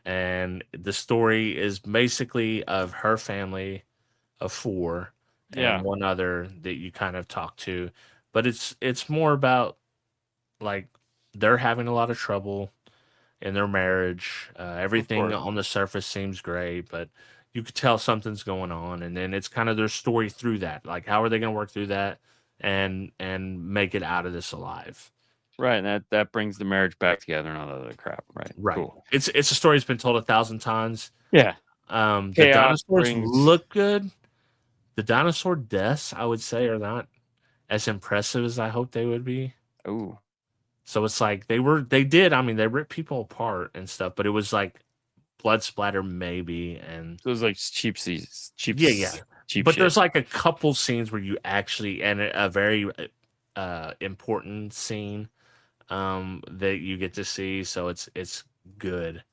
And the story is basically of her family of four and
Yeah.
one other that you kind of talk to, but it's more about like they're having a lot of trouble in their marriage.
Of
Everything
course.
on the surface seems great, but you could tell something's going on, and then it's kind of their story through that. Like, how are they going to work through that and make it out of this alive?
Right. And that brings the marriage back together and all that other crap. Right.
Right.
Cool.
It's a story that's been told 1,000 times.
Yeah.
The
Chaos
dinosaurs
brings.
look good. The dinosaur deaths, I would say, are not as impressive as I hoped they would be.
Ooh.
So it's like they ripped people apart and stuff, but it was like blood splatter maybe, and
So it was like cheap seas. Cheap.
yeah.
Cheap
But
shit.
there's like a couple scenes where you actually, and a very important scene that you get to see, so it's good.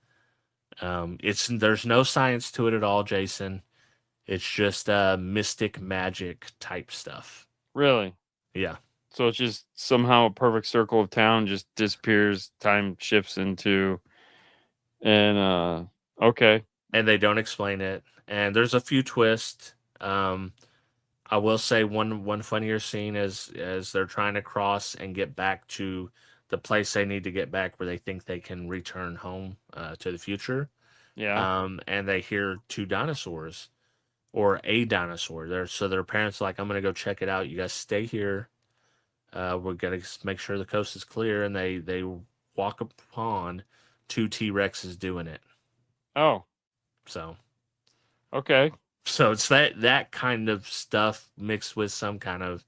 There's no science to it at all, Jason. It's just mystic magic type stuff.
Really?
Yeah.
So it's just somehow a perfect circle of town just disappears, time shifts into, and okay.
And they don't explain it. And there's a few twists. I will say one funnier scene is as they're trying to cross and get back to the place they need to get back where they think they can return home to the future.
Yeah.
And they hear two dinosaurs or a dinosaur. So their parents are like, I'm gonna go check it out. You guys stay here. We're gonna make sure the coast is clear, and they walk upon two T-Rexes doing it.
Oh.
So
Okay.
so it's that kind of stuff mixed with some kind of,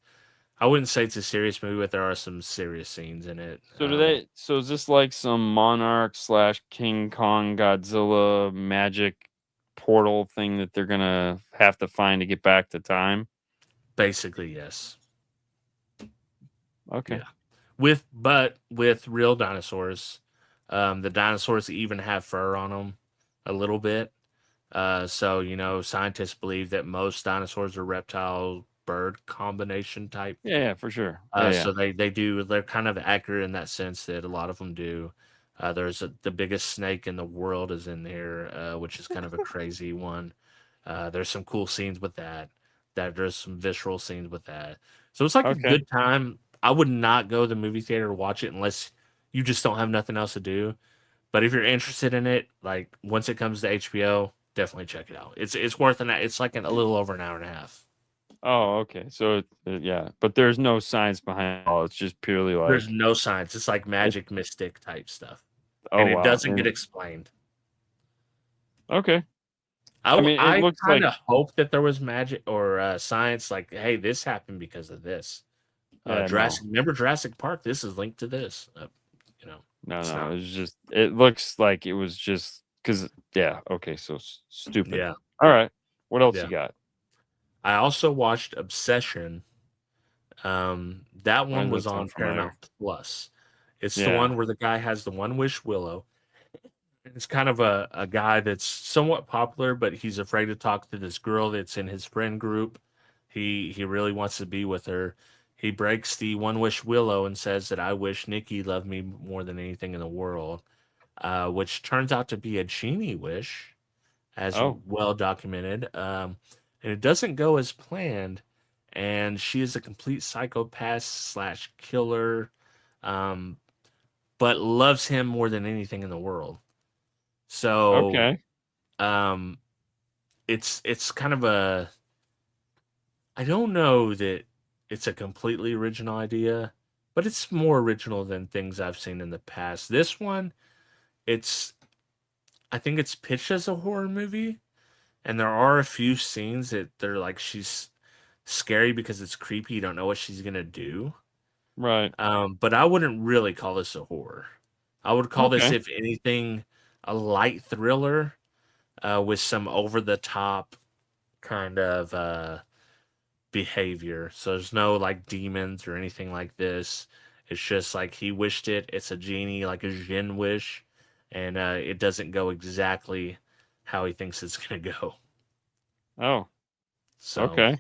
I wouldn't say it's a serious movie, but there are some serious scenes in it.
So so is this like some Monarch / King Kong Godzilla magic portal thing that they're gonna have to find to get back to time?
Basically, yes.
Okay.
Yeah. But with real dinosaurs. The dinosaurs even have fur on them a little bit. So scientists believe that most dinosaurs are reptile bird combination type.
Yeah, for sure. Yeah.
So they're kind of accurate in that sense that a lot of them do. The biggest snake in the world is in here, which is kind of a crazy one. There's some cool scenes with that. There's some visceral scenes with that. So it's like a
Okay.
good time. I would not go to the movie theater to watch it unless you just don't have nothing else to do. But if you're interested in it, like once it comes to HBO, definitely check it out. It's worth it's like a little over an hour and a half.
Oh, okay. So yeah, but there's no science behind it all. It's just purely like
There's no science. It's like magic, mystic type stuff,
oh
and it
wow.
doesn't get explained.
Okay.
I
it looks
kind
like
of hope that there was magic or science, like, hey, this happened because of this.
yeah,
Remember Jurassic Park? This is linked to this. It's not.
It's just it looks like it was just because yeah. Okay, so stupid.
Yeah,
All right. What else
yeah.
you got?
I also watched Obsession. That one was on Paramount Plus. It's the one where the guy has the one wish willow. It's kind of a guy that's somewhat popular, but he's afraid to talk to this girl that's in his friend group. He really wants to be with her. He breaks the one wish willow and says that I wish Nikki loved me more than anything in the world, which turns out to be a genie wish, as well documented. And it doesn't go as planned. And she is a complete psychopath / killer, but loves him more than anything in the world. So
Okay.
It's kind of a, I don't know that it's a completely original idea, but it's more original than things I've seen in the past. This one, I think it's pitched as a horror movie, and there are a few scenes that they're like she's scary because it's creepy. You don't know what she's gonna do.
Right.
But I wouldn't really call this a horror. I would call this, if anything, a light thriller with some over the top kind of behavior. So there's no like demons or anything like this. It's just like he wished it. It's a genie, like a Jinn wish, and it doesn't go exactly how he thinks it's gonna go.
Oh,
So,
okay.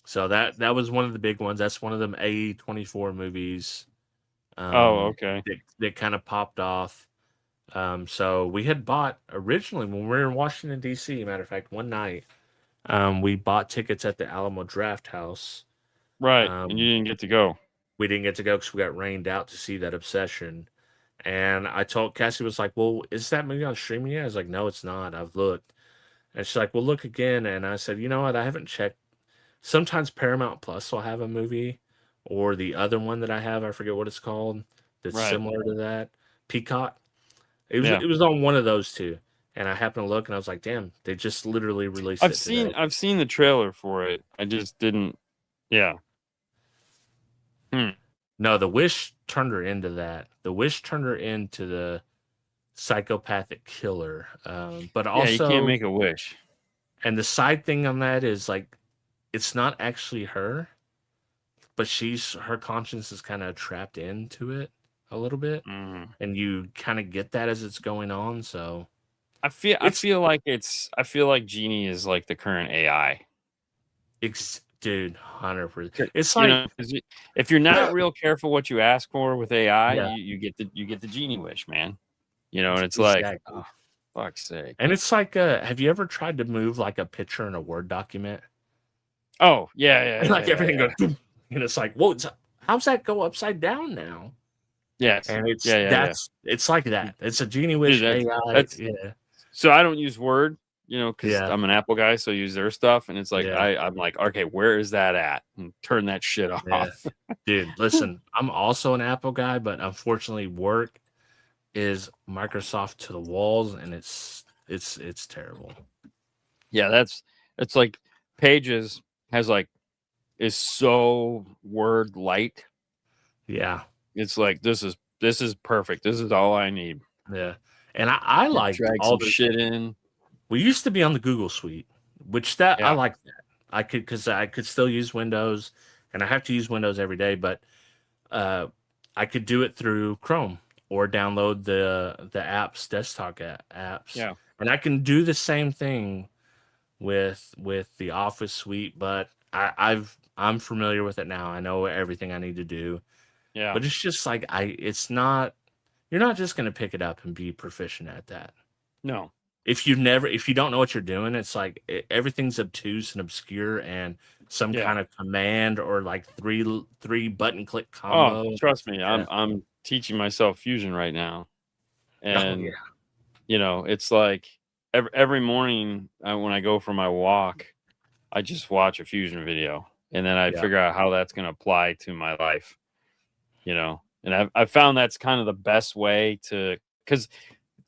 so that was one of the big ones. That's one of them A24 movies.
Oh, okay.
That kind of popped off. So we had bought originally when we were in Washington D.C. Matter of fact, one night, we bought tickets at the Alamo Draft House.
Right. And you
Um,
didn't get to go.
we didn't get to go because we got rained out to see that Obsession. And I told Cassie, was like, "Well, is that movie on streaming yet?" I was like, "No, it's not. I've looked." And she's like, "Well, look again." And I said, "You know what? I haven't checked. Sometimes Paramount Plus will have a movie, or the other one that I have, I forget what it's called, that's
Right.
similar to that, Peacock.
Yeah.
It was on one of those two." And I happened to look, and I was like, "Damn, they just literally released it today."
I've seen the trailer for it. I just didn't. Yeah. Hmm.
No, The Wish turned her into that. The Wish turned her into the psychopathic killer. But
Yeah, you can't
also,
make a wish.
and the side thing on that is like, it's not actually her, but her conscience is kind of trapped into it a little bit, and you kind of get that as it's going on. So
I feel like Genie is like the current AI.
dude, 100%. It's
You
like,
know, 'cause if you're not real careful what you ask for with AI,
yeah,
you get the Genie wish, man. You know, and it's like,
exactly.
oh, fuck's sake.
And it's like, have you ever tried to move like a picture in a Word document?
Oh, yeah.
And like everything goes, boom, and it's like, whoa, how's that go upside down now?
Yes.
And
Yeah.
it's like that. It's a Genie Wish
Dude,
AI.
that's
Yeah.
so I don't use Word, you know, because
Yeah.
I'm an Apple guy, so I use their stuff, and it's like
Yeah.
I'm like, okay, where is that at? And turn that shit
Yeah.
off.
Dude, listen, I'm also an Apple guy, but unfortunately work is Microsoft to the walls, and it's terrible.
Yeah, it's like Pages has like is so Word light.
Yeah.
It's like this is perfect. This is all I need.
Yeah. And I liked
Drag
all
some
the
shit in.
we used to be on the Google Suite, which I
Yeah.
like that. I could, because I could still use Windows, and I have to use Windows every day, but I could do it through Chrome or download the apps, desktop apps.
Yeah.
And I can do the same thing with the Office suite, but I'm familiar with it now. I know everything I need to do.
Yeah.
But it's just like it's not, you're not just gonna pick it up and be proficient at that.
No.
If you don't know what you're doing, it's like everything's obtuse and obscure, and some
Yeah.
kind of command or like three button click
Oh,
combo.
trust me,
Yeah.
I'm teaching myself Fusion right now,
Oh yeah.
and you know, it's like every morning when I go for my walk, I just watch a Fusion video, and then I
Yeah.
figure out how that's going to apply to my life. You know, and I've found that's kind of the best way to, because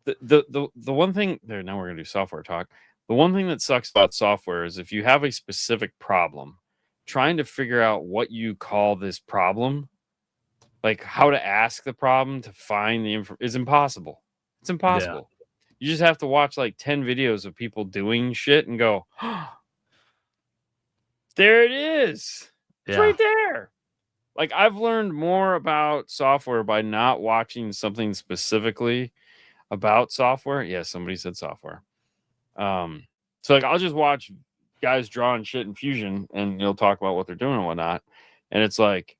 the one thing there, now we're gonna do software talk. The one thing that sucks about software is if you have a specific problem, trying to figure out what you call this problem, like how to ask the problem to find the info, is impossible. It's
Yeah.
impossible. You just have to watch like 10 videos of people doing shit and go, oh, there it is. It's
Yeah.
right there. Like I've learned more about software by not watching something specifically about software. Yeah, somebody said software. So like I'll just watch guys drawing shit in Fusion, and they'll talk about what they're doing and whatnot. And it's like,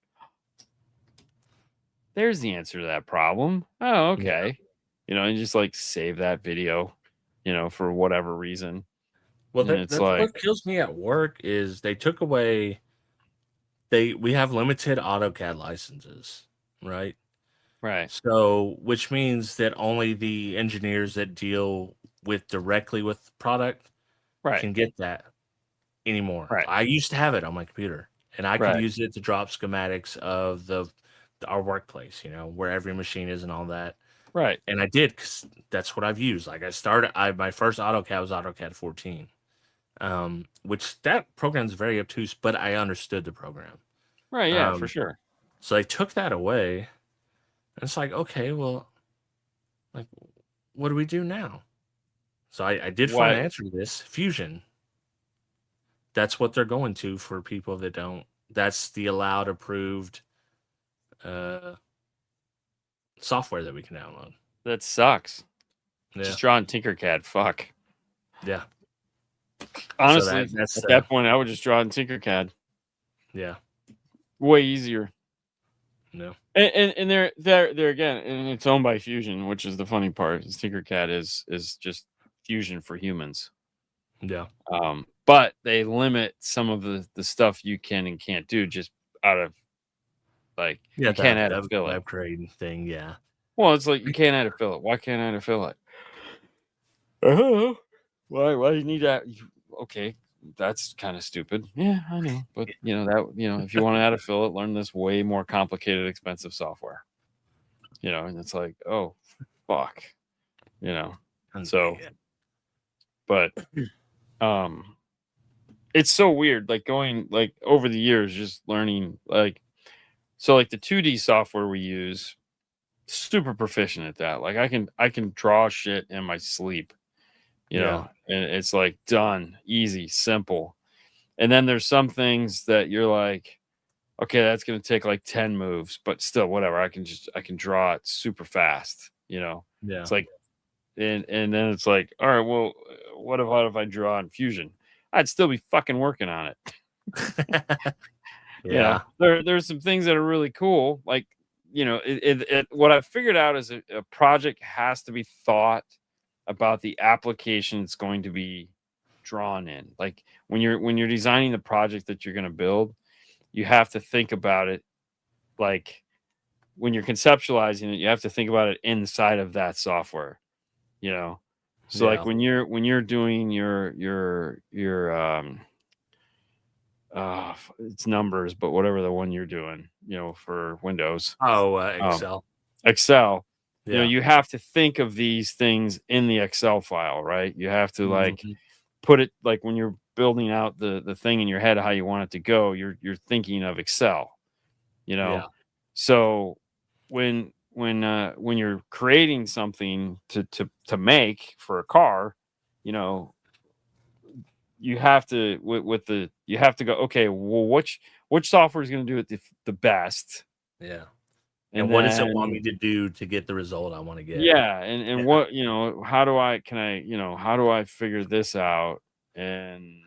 there's the answer to that problem. Oh, okay.
Yeah.
You know, and just like save that video, you know, for whatever reason.
Well,
And it's
that's
like,
what kills me at work is they took away. We have limited AutoCAD licenses, right?
right,
So, which means that only the engineers that deal directly with the product
right,
can get that anymore.
right,
I used to have it on my computer, and I could
right,
use it to drop schematics of our workplace, where every machine is and all that.
right.
And I did, because that's what I've used. Like my first AutoCAD was AutoCAD 14, which that program's very obtuse, but I understood the program.
Right, yeah, for sure.
So they took that away, and it's like, okay, well, like, what do we do now? So I did find an answer to this: Fusion. that's what they're going to for people that don't. That's the allowed, approved software that we can download.
That sucks.
Yeah.
Just draw in Tinkercad. Fuck.
Yeah.
Honestly,
that's
at that point, I would just draw in Tinkercad.
Yeah.
Way easier.
No.
And there again, and it's owned by Fusion, which is the funny part. Tinkercad is just Fusion for humans.
Yeah.
But they limit some of the stuff you can and can't do just out of like you can't add a fillet.
Web creating thing, yeah.
Well, it's like you can't add a fillet. Why can't I add a fillet? Why do you need that? Okay, that's kind of stupid. Yeah, I know, but if you want to add a fillet, learn this way more complicated, expensive software. And it's like, oh, fuck, So, but, it's so weird. Like going like over the years, just learning like the 2D software we use, super proficient at that. Like I can draw shit in my sleep. And it's like done, easy, simple. And then there's some things that you're like, okay, that's going to take like 10 moves, but still whatever. I can draw it super fast,
Yeah.
It's like, and then it's like, all right, well, what if I draw in Fusion? I'd still be fucking working on it.
Yeah.
There's some things that are really cool. Like, what I've figured out is a project has to be thought about the application it's going to be drawn in. Like when you're designing the project that you're going to build, you have to think about it. Like when you're conceptualizing it, you have to think about it inside of that software. So like when you're doing your it's numbers, but whatever the one you're doing, for Windows.
Excel.
Excel. You have to think of these things in the Excel file, right? You have to like put it like when you're building out the thing in your head how you want it to go, you're thinking of Excel. So when you're creating something to make for a car, you have to you have to go, okay, well, which software is going to do it the best?
Yeah. And what does it want me to do to get the result I want to get?
Yeah. And what, how do I figure this out? And,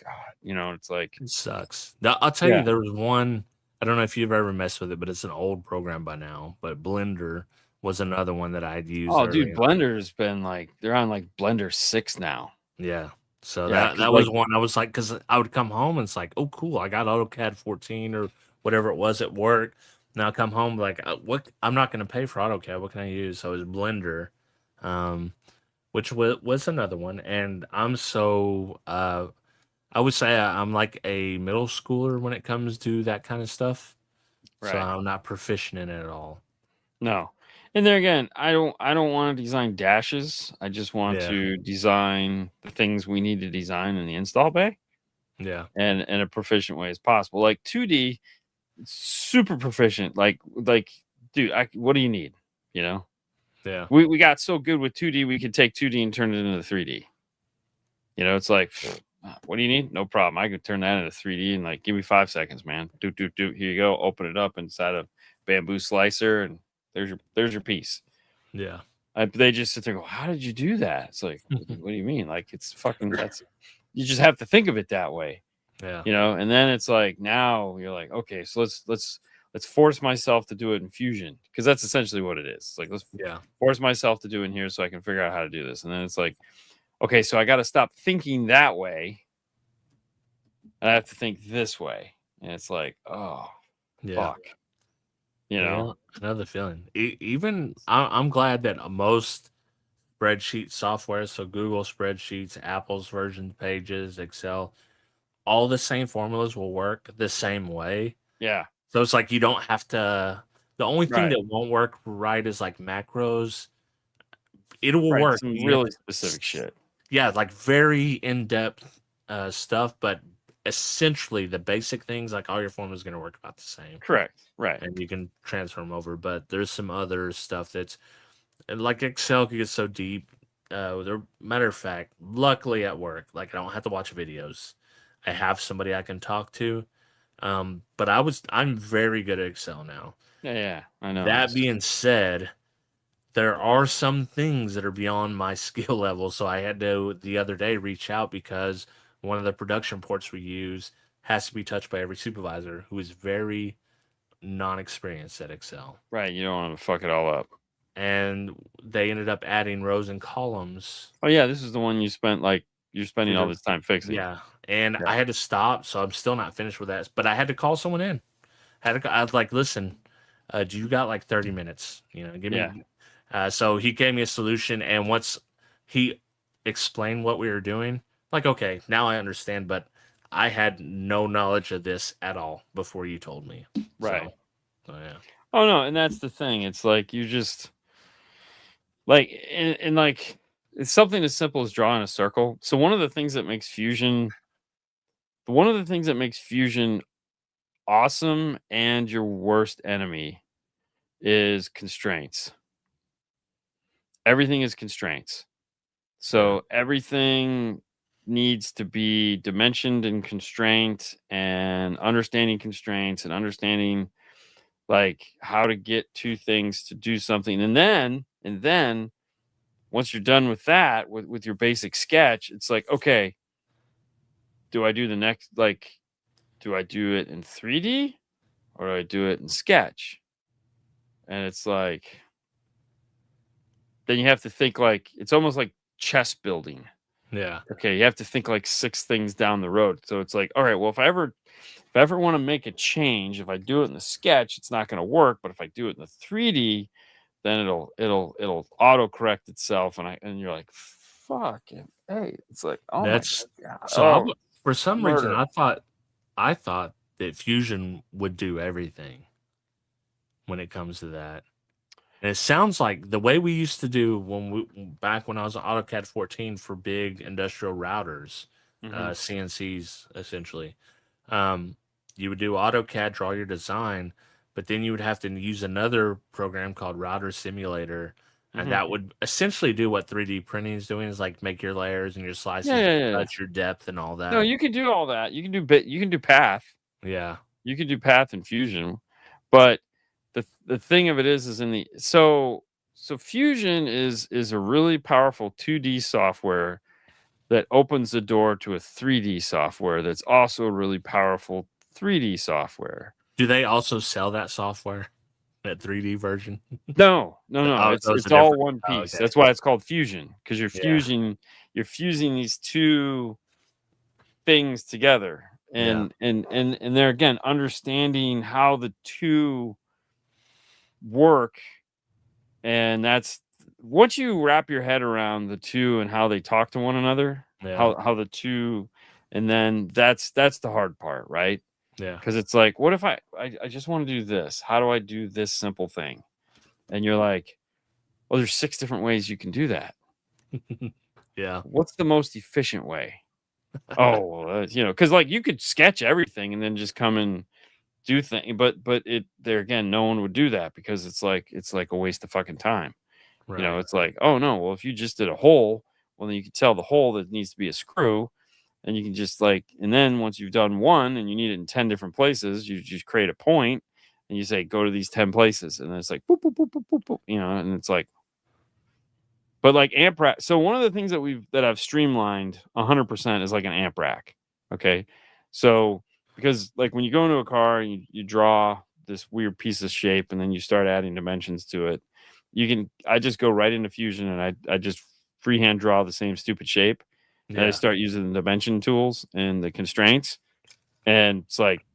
God, it's like.
It sucks. Now, I'll tell you, there was one, I don't know if you've ever messed with it, but it's an old program by now. But Blender was another one that I'd used.
Oh, dude, Blender's been like, they're on like Blender 6 now.
Yeah. So that was one I was like, because I would come home and it's like, oh, cool, I got AutoCAD 14 or whatever it was at work. Now I come home like, what? I'm not going to pay for AutoCAD. What can I use? So it was Blender, which was another one. And I'm so, I would say I'm like a middle schooler when it comes to that kind of stuff. Right. So I'm not proficient in it at all.
No. And there again, I don't want to design dashes. I just want to design the things we need to design in the install bay.
Yeah.
And in a proficient way as possible. Like 2D, super proficient. Like, dude, what do you need?
Yeah.
We got so good with 2D, we could take 2D and turn it into 3D. It's like, what do you need? No problem. I could turn that into 3D and like, give me 5 seconds, man. Do. Here you go. Open it up inside a bamboo slicer and there's your piece.
Yeah.
They just sit there and go, how did you do that? It's like, what do you mean? Like, it's fucking, you just have to think of it that way.
Yeah.
And then it's like, now you're like, okay, so let's force myself to do it in Fusion. Cause that's essentially what it is. It's like, let's force myself to do it in here so I can figure out how to do this. And then it's like, okay, so I got to stop thinking that way. And I have to think this way. And it's like, oh, fuck.
Another feeling. Even I'm glad that most spreadsheet software, so Google spreadsheets, Apple's version pages, Excel, all the same formulas will work the same way.
Yeah.
So it's like you don't have to. The only thing that won't work right is like macros. It will work.
Some really specific shit.
Yeah, like very in-depth stuff, but essentially the basic things, like all your formulas going to work about the same.
Correct. Right.
And you can transfer them over, but there's some other stuff that's like Excel could get so deep. matter of fact, luckily at work, like I don't have to watch videos. I have somebody I can talk to. But I'm very good at Excel now.
Yeah, I know.
That being said, there are some things that are beyond my skill level. So I had to the other day reach out because one of the production ports we use has to be touched by every supervisor who is very non-experienced at Excel.
Right, you don't want to fuck it all up.
And they ended up adding rows and columns.
Oh yeah, this is the one you spent like you're spending all this time fixing.
Yeah, and
Yeah.
I had to stop, so I'm still not finished with that. But I had to call someone in. I was like, listen, do you got like 30 minutes? You know, give me. So he gave me a solution, and once he explained what we were doing, like, okay, now I understand. But I had no knowledge of this at all before you told me.
Right.
So yeah.
Oh no, and that's the thing. It's like you just like and like it's something as simple as drawing a circle. So one of the things that makes Fusion awesome and your worst enemy is constraints. Everything is constraints. So everything needs to be dimensioned in constraint and understanding constraints and understanding like how to get two things to do something. And then once you're done with that, with your basic sketch, it's like, okay, do I do the next, like, do I do it in 3D or do I do it in sketch? And it's like, then you have to think like, it's almost like chess building.
Yeah.
Okay, you have to think like 6 things down the road. So it's like, all right, well, if I ever want to make a change, if I do it in the sketch, it's not going to work. But if I do it in the 3D, then it'll auto correct itself. And you're like, fuck it. Hey, it's like, oh
That's
my god.
so. For some reason,
murder.
I thought that Fusion would do everything when it comes to that. And it sounds like the way we used to do back when I was on AutoCAD 14 for big industrial routers, CNCs essentially. You would do AutoCAD, draw your design, but then you would have to use another program called Router Simulator, and that would essentially do what 3D printing is doing, is like make your layers and your slices, touch your depth and all that.
No, you can do all that. You can do path.
Yeah.
You can do path and Fusion, but the thing of it is in the so Fusion is a really powerful 2D software that opens the door to a 3D software that's also a really powerful 3D software.
Do they also sell that software, that 3D version?
No.
Oh,
It's all one piece.
Oh, okay.
That's why it's called Fusion, because you're fusing these two things together. And they're again understanding how the two work, and that's once you wrap your head around the two and how they talk to one another, how the two, and then that's the hard part, right?
Yeah.
Because it's like, what if I just want to do this? How do I do this simple thing? And you're like, well, there's 6 different ways you can do that.
Yeah.
What's the most efficient way? Because like you could sketch everything and then just come and do things, but there again, no one would do that because it's like a waste of fucking time.
Right.
It's like, oh no, well, if you just did a hole, well, then you could tell the hole that needs to be a screw, and you can just like, and then once you've done one and you need it in 10 different places, you just create a point and you say, go to these 10 places, and then it's like boop boop boop boop boop, boop, and it's like, but like amp rack. So one of the things that I've streamlined 100% is like an amp rack. Okay, so because like when you go into a car and you draw this weird piece of shape and then you start adding dimensions to it, I just go right into Fusion and I just freehand draw the same stupid shape. And I start using the dimension tools and the constraints, and it's like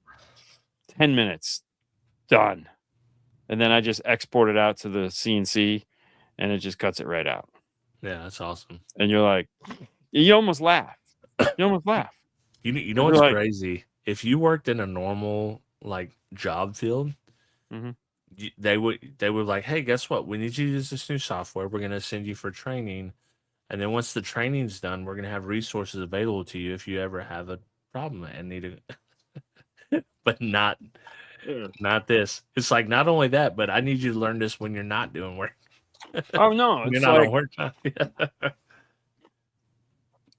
10 minutes done. And then I just export it out to the CNC and it just cuts it right out.
Yeah, that's awesome.
And you're like, you almost laugh. You almost laugh.
You know what's crazy? If you worked in a normal like job field, they would like, hey, guess what? We need you to use this new software. We're gonna send you for training, and then once the training's done, we're gonna have resources available to you if you ever have a problem and need to. But not this. It's like not only that, but I need you to learn this when you're not doing work.
Oh no,
you're
it's
not
like,
on work time.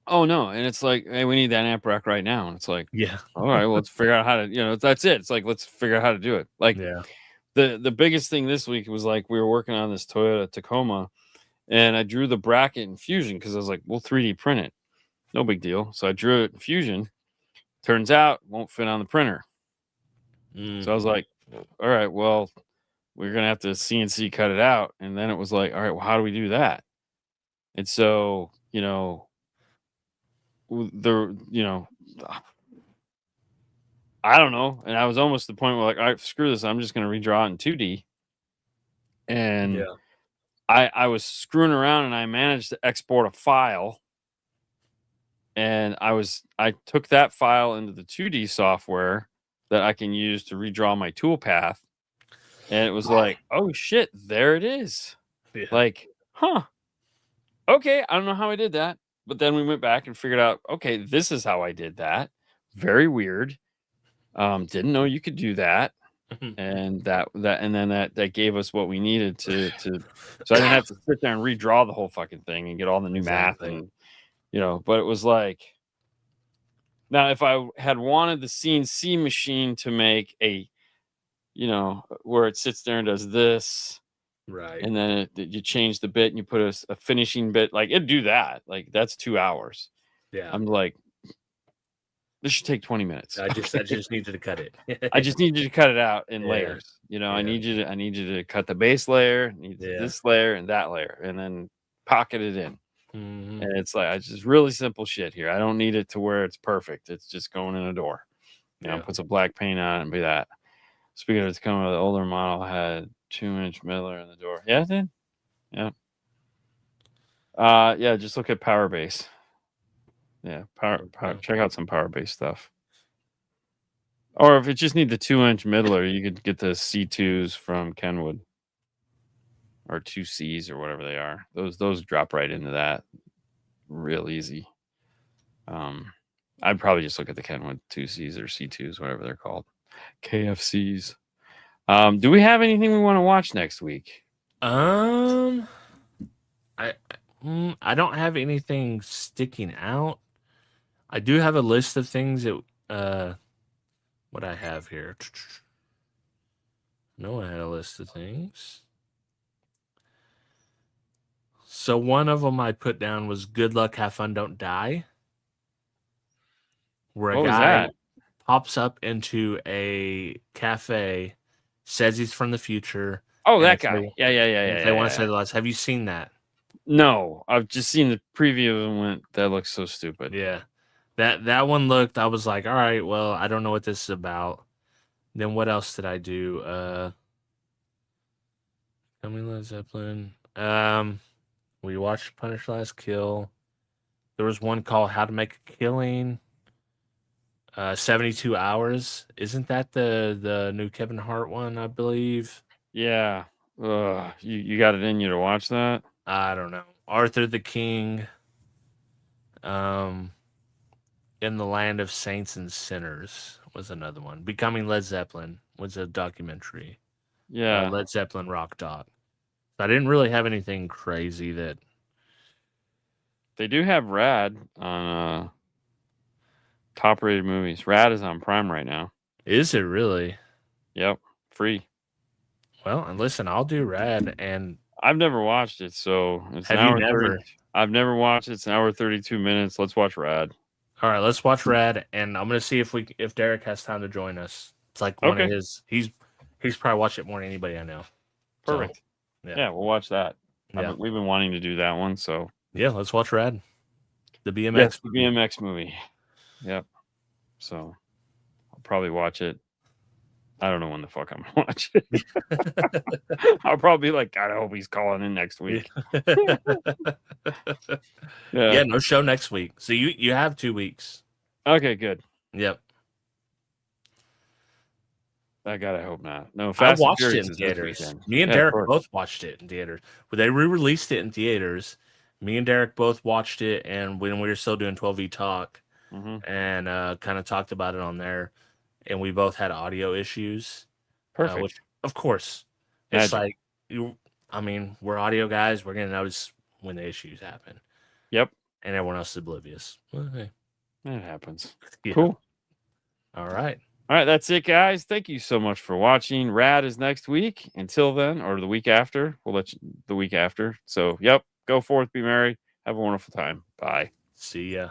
Oh no, and it's like, hey, we need that amp rack right now, and it's like,
Yeah.
all right, well, let's figure out how to, that's it. It's like, let's figure out how to do it. Like
Yeah.
the biggest thing this week was like we were working on this Toyota Tacoma, and I drew the bracket in Fusion because I was like, we'll 3D print it, no big deal. So I drew it in Fusion. Turns out, won't fit on the printer. So I was like, all right, well, we're gonna have to CNC cut it out. And then it was like, all right, well, how do we do that? And so, the I don't know. And I was almost to the point where like, all right, screw this. I'm just gonna redraw it in 2D. And
Yeah.
I was screwing around and I managed to export a file. And I took that file into the 2D software that I can use to redraw my toolpath. And it was like, oh shit, there it is.
Yeah.
Like, huh. Okay, I don't know how I did that. But then we went back and figured out, okay, this is how I did that. Very weird. Didn't know you could do that. And that gave us what we needed to so I didn't have to sit there and redraw the whole fucking thing and get all the new math and but it was like, now if I had wanted the CNC machine to make a where it sits there and does this,
Right.
and then you change the bit and you put a finishing bit, like it'd do that. Like that's 2 hours.
Yeah.
I'm like, this should take 20 minutes.
I just needed to cut it.
I just need you to cut it out in
Yeah.
layers. I
Yeah.
need you to cut the base layer, this layer and that layer, and then pocket it in.
Mhm.
And it's like, it's just really simple shit here. I don't need it to where it's perfect. It's just going in a door. Put some black paint on it and be that. Speaking of Tacoma, the older model had 2-inch middler in the door. Yeah, it did. Yeah. Yeah, just look at Power Base. Yeah, power. Check out some Power Base stuff. Or if it just need the 2-inch middler, you could get the C2s from Kenwood. Or 2Cs or whatever they are. Those drop right into that real easy. I'd probably just look at the Kenwood 2Cs or C2s, whatever they're called. KFCs. Do we have anything we want to watch next week?
I don't have anything sticking out. I do have a list of things that what I have here. No, I had a list of things. So one of them I put down was "Good Luck, Have Fun, Don't Die," where a guy pops up into a cafe, says he's from the future.
Oh, that guy. Yeah.
They want to say the last. Have you seen that?
No, I've just seen the preview and went, that looks so stupid.
Yeah. That one looked, I was like, all right, well, I don't know what this is about. Then what else did I do? Tell me Led Zeppelin. We watched Punish Last Kill. There was one called How to Make a Killing. 72 Hours. Isn't that the new Kevin Hart one, I believe?
Yeah. You got it in you to watch that?
I don't know. Arthur the King. In the Land of Saints and Sinners was another one. Becoming Led Zeppelin was a documentary.
Yeah.
Led Zeppelin rock doc. So I didn't really have anything crazy that.
They do have Rad on top rated movies. Rad is on Prime right now.
Is it really?
Yep. Free.
Well, and listen, I'll do Rad, and
I've never watched it, so it's
have
an hour
you never?
30. I've never watched it. It's an hour 32 minutes. Let's watch Rad.
All right, let's watch Rad, and I'm gonna see if Derek has time to join us. It's like one of his. He's probably watched it more than anybody I know.
Perfect. So, yeah, we'll watch that.
Yeah.
We've been wanting to do that one, so
yeah, let's watch Rad. The BMX.
Yes, the BMX movie. Yep. So I'll probably watch it. I don't know when the fuck I'm gonna watch it. I'll probably be like, God, I hope he's calling in next week.
Yeah, no show next week. So you have 2 weeks.
Okay, good.
Yep.
I hope not. No,
I watched it in theaters. Me and Derek both watched it in theaters. But they re-released it in theaters. Me and Derek both watched it, and when we were still doing 12V Talk, and kind of talked about it on there, and we both had audio issues.
Perfect.
Which, of course, it's like we're audio guys. We're gonna notice when the issues happen.
Yep.
and everyone else is oblivious. Well, hey.
That happens.
Yeah.
Cool.
All right.
All right, that's it, guys. Thank you so much for watching. Rad is next week. Until then, or the week after. We'll let you the week after. So, yep, go forth, be merry. Have a wonderful time. Bye.
See ya.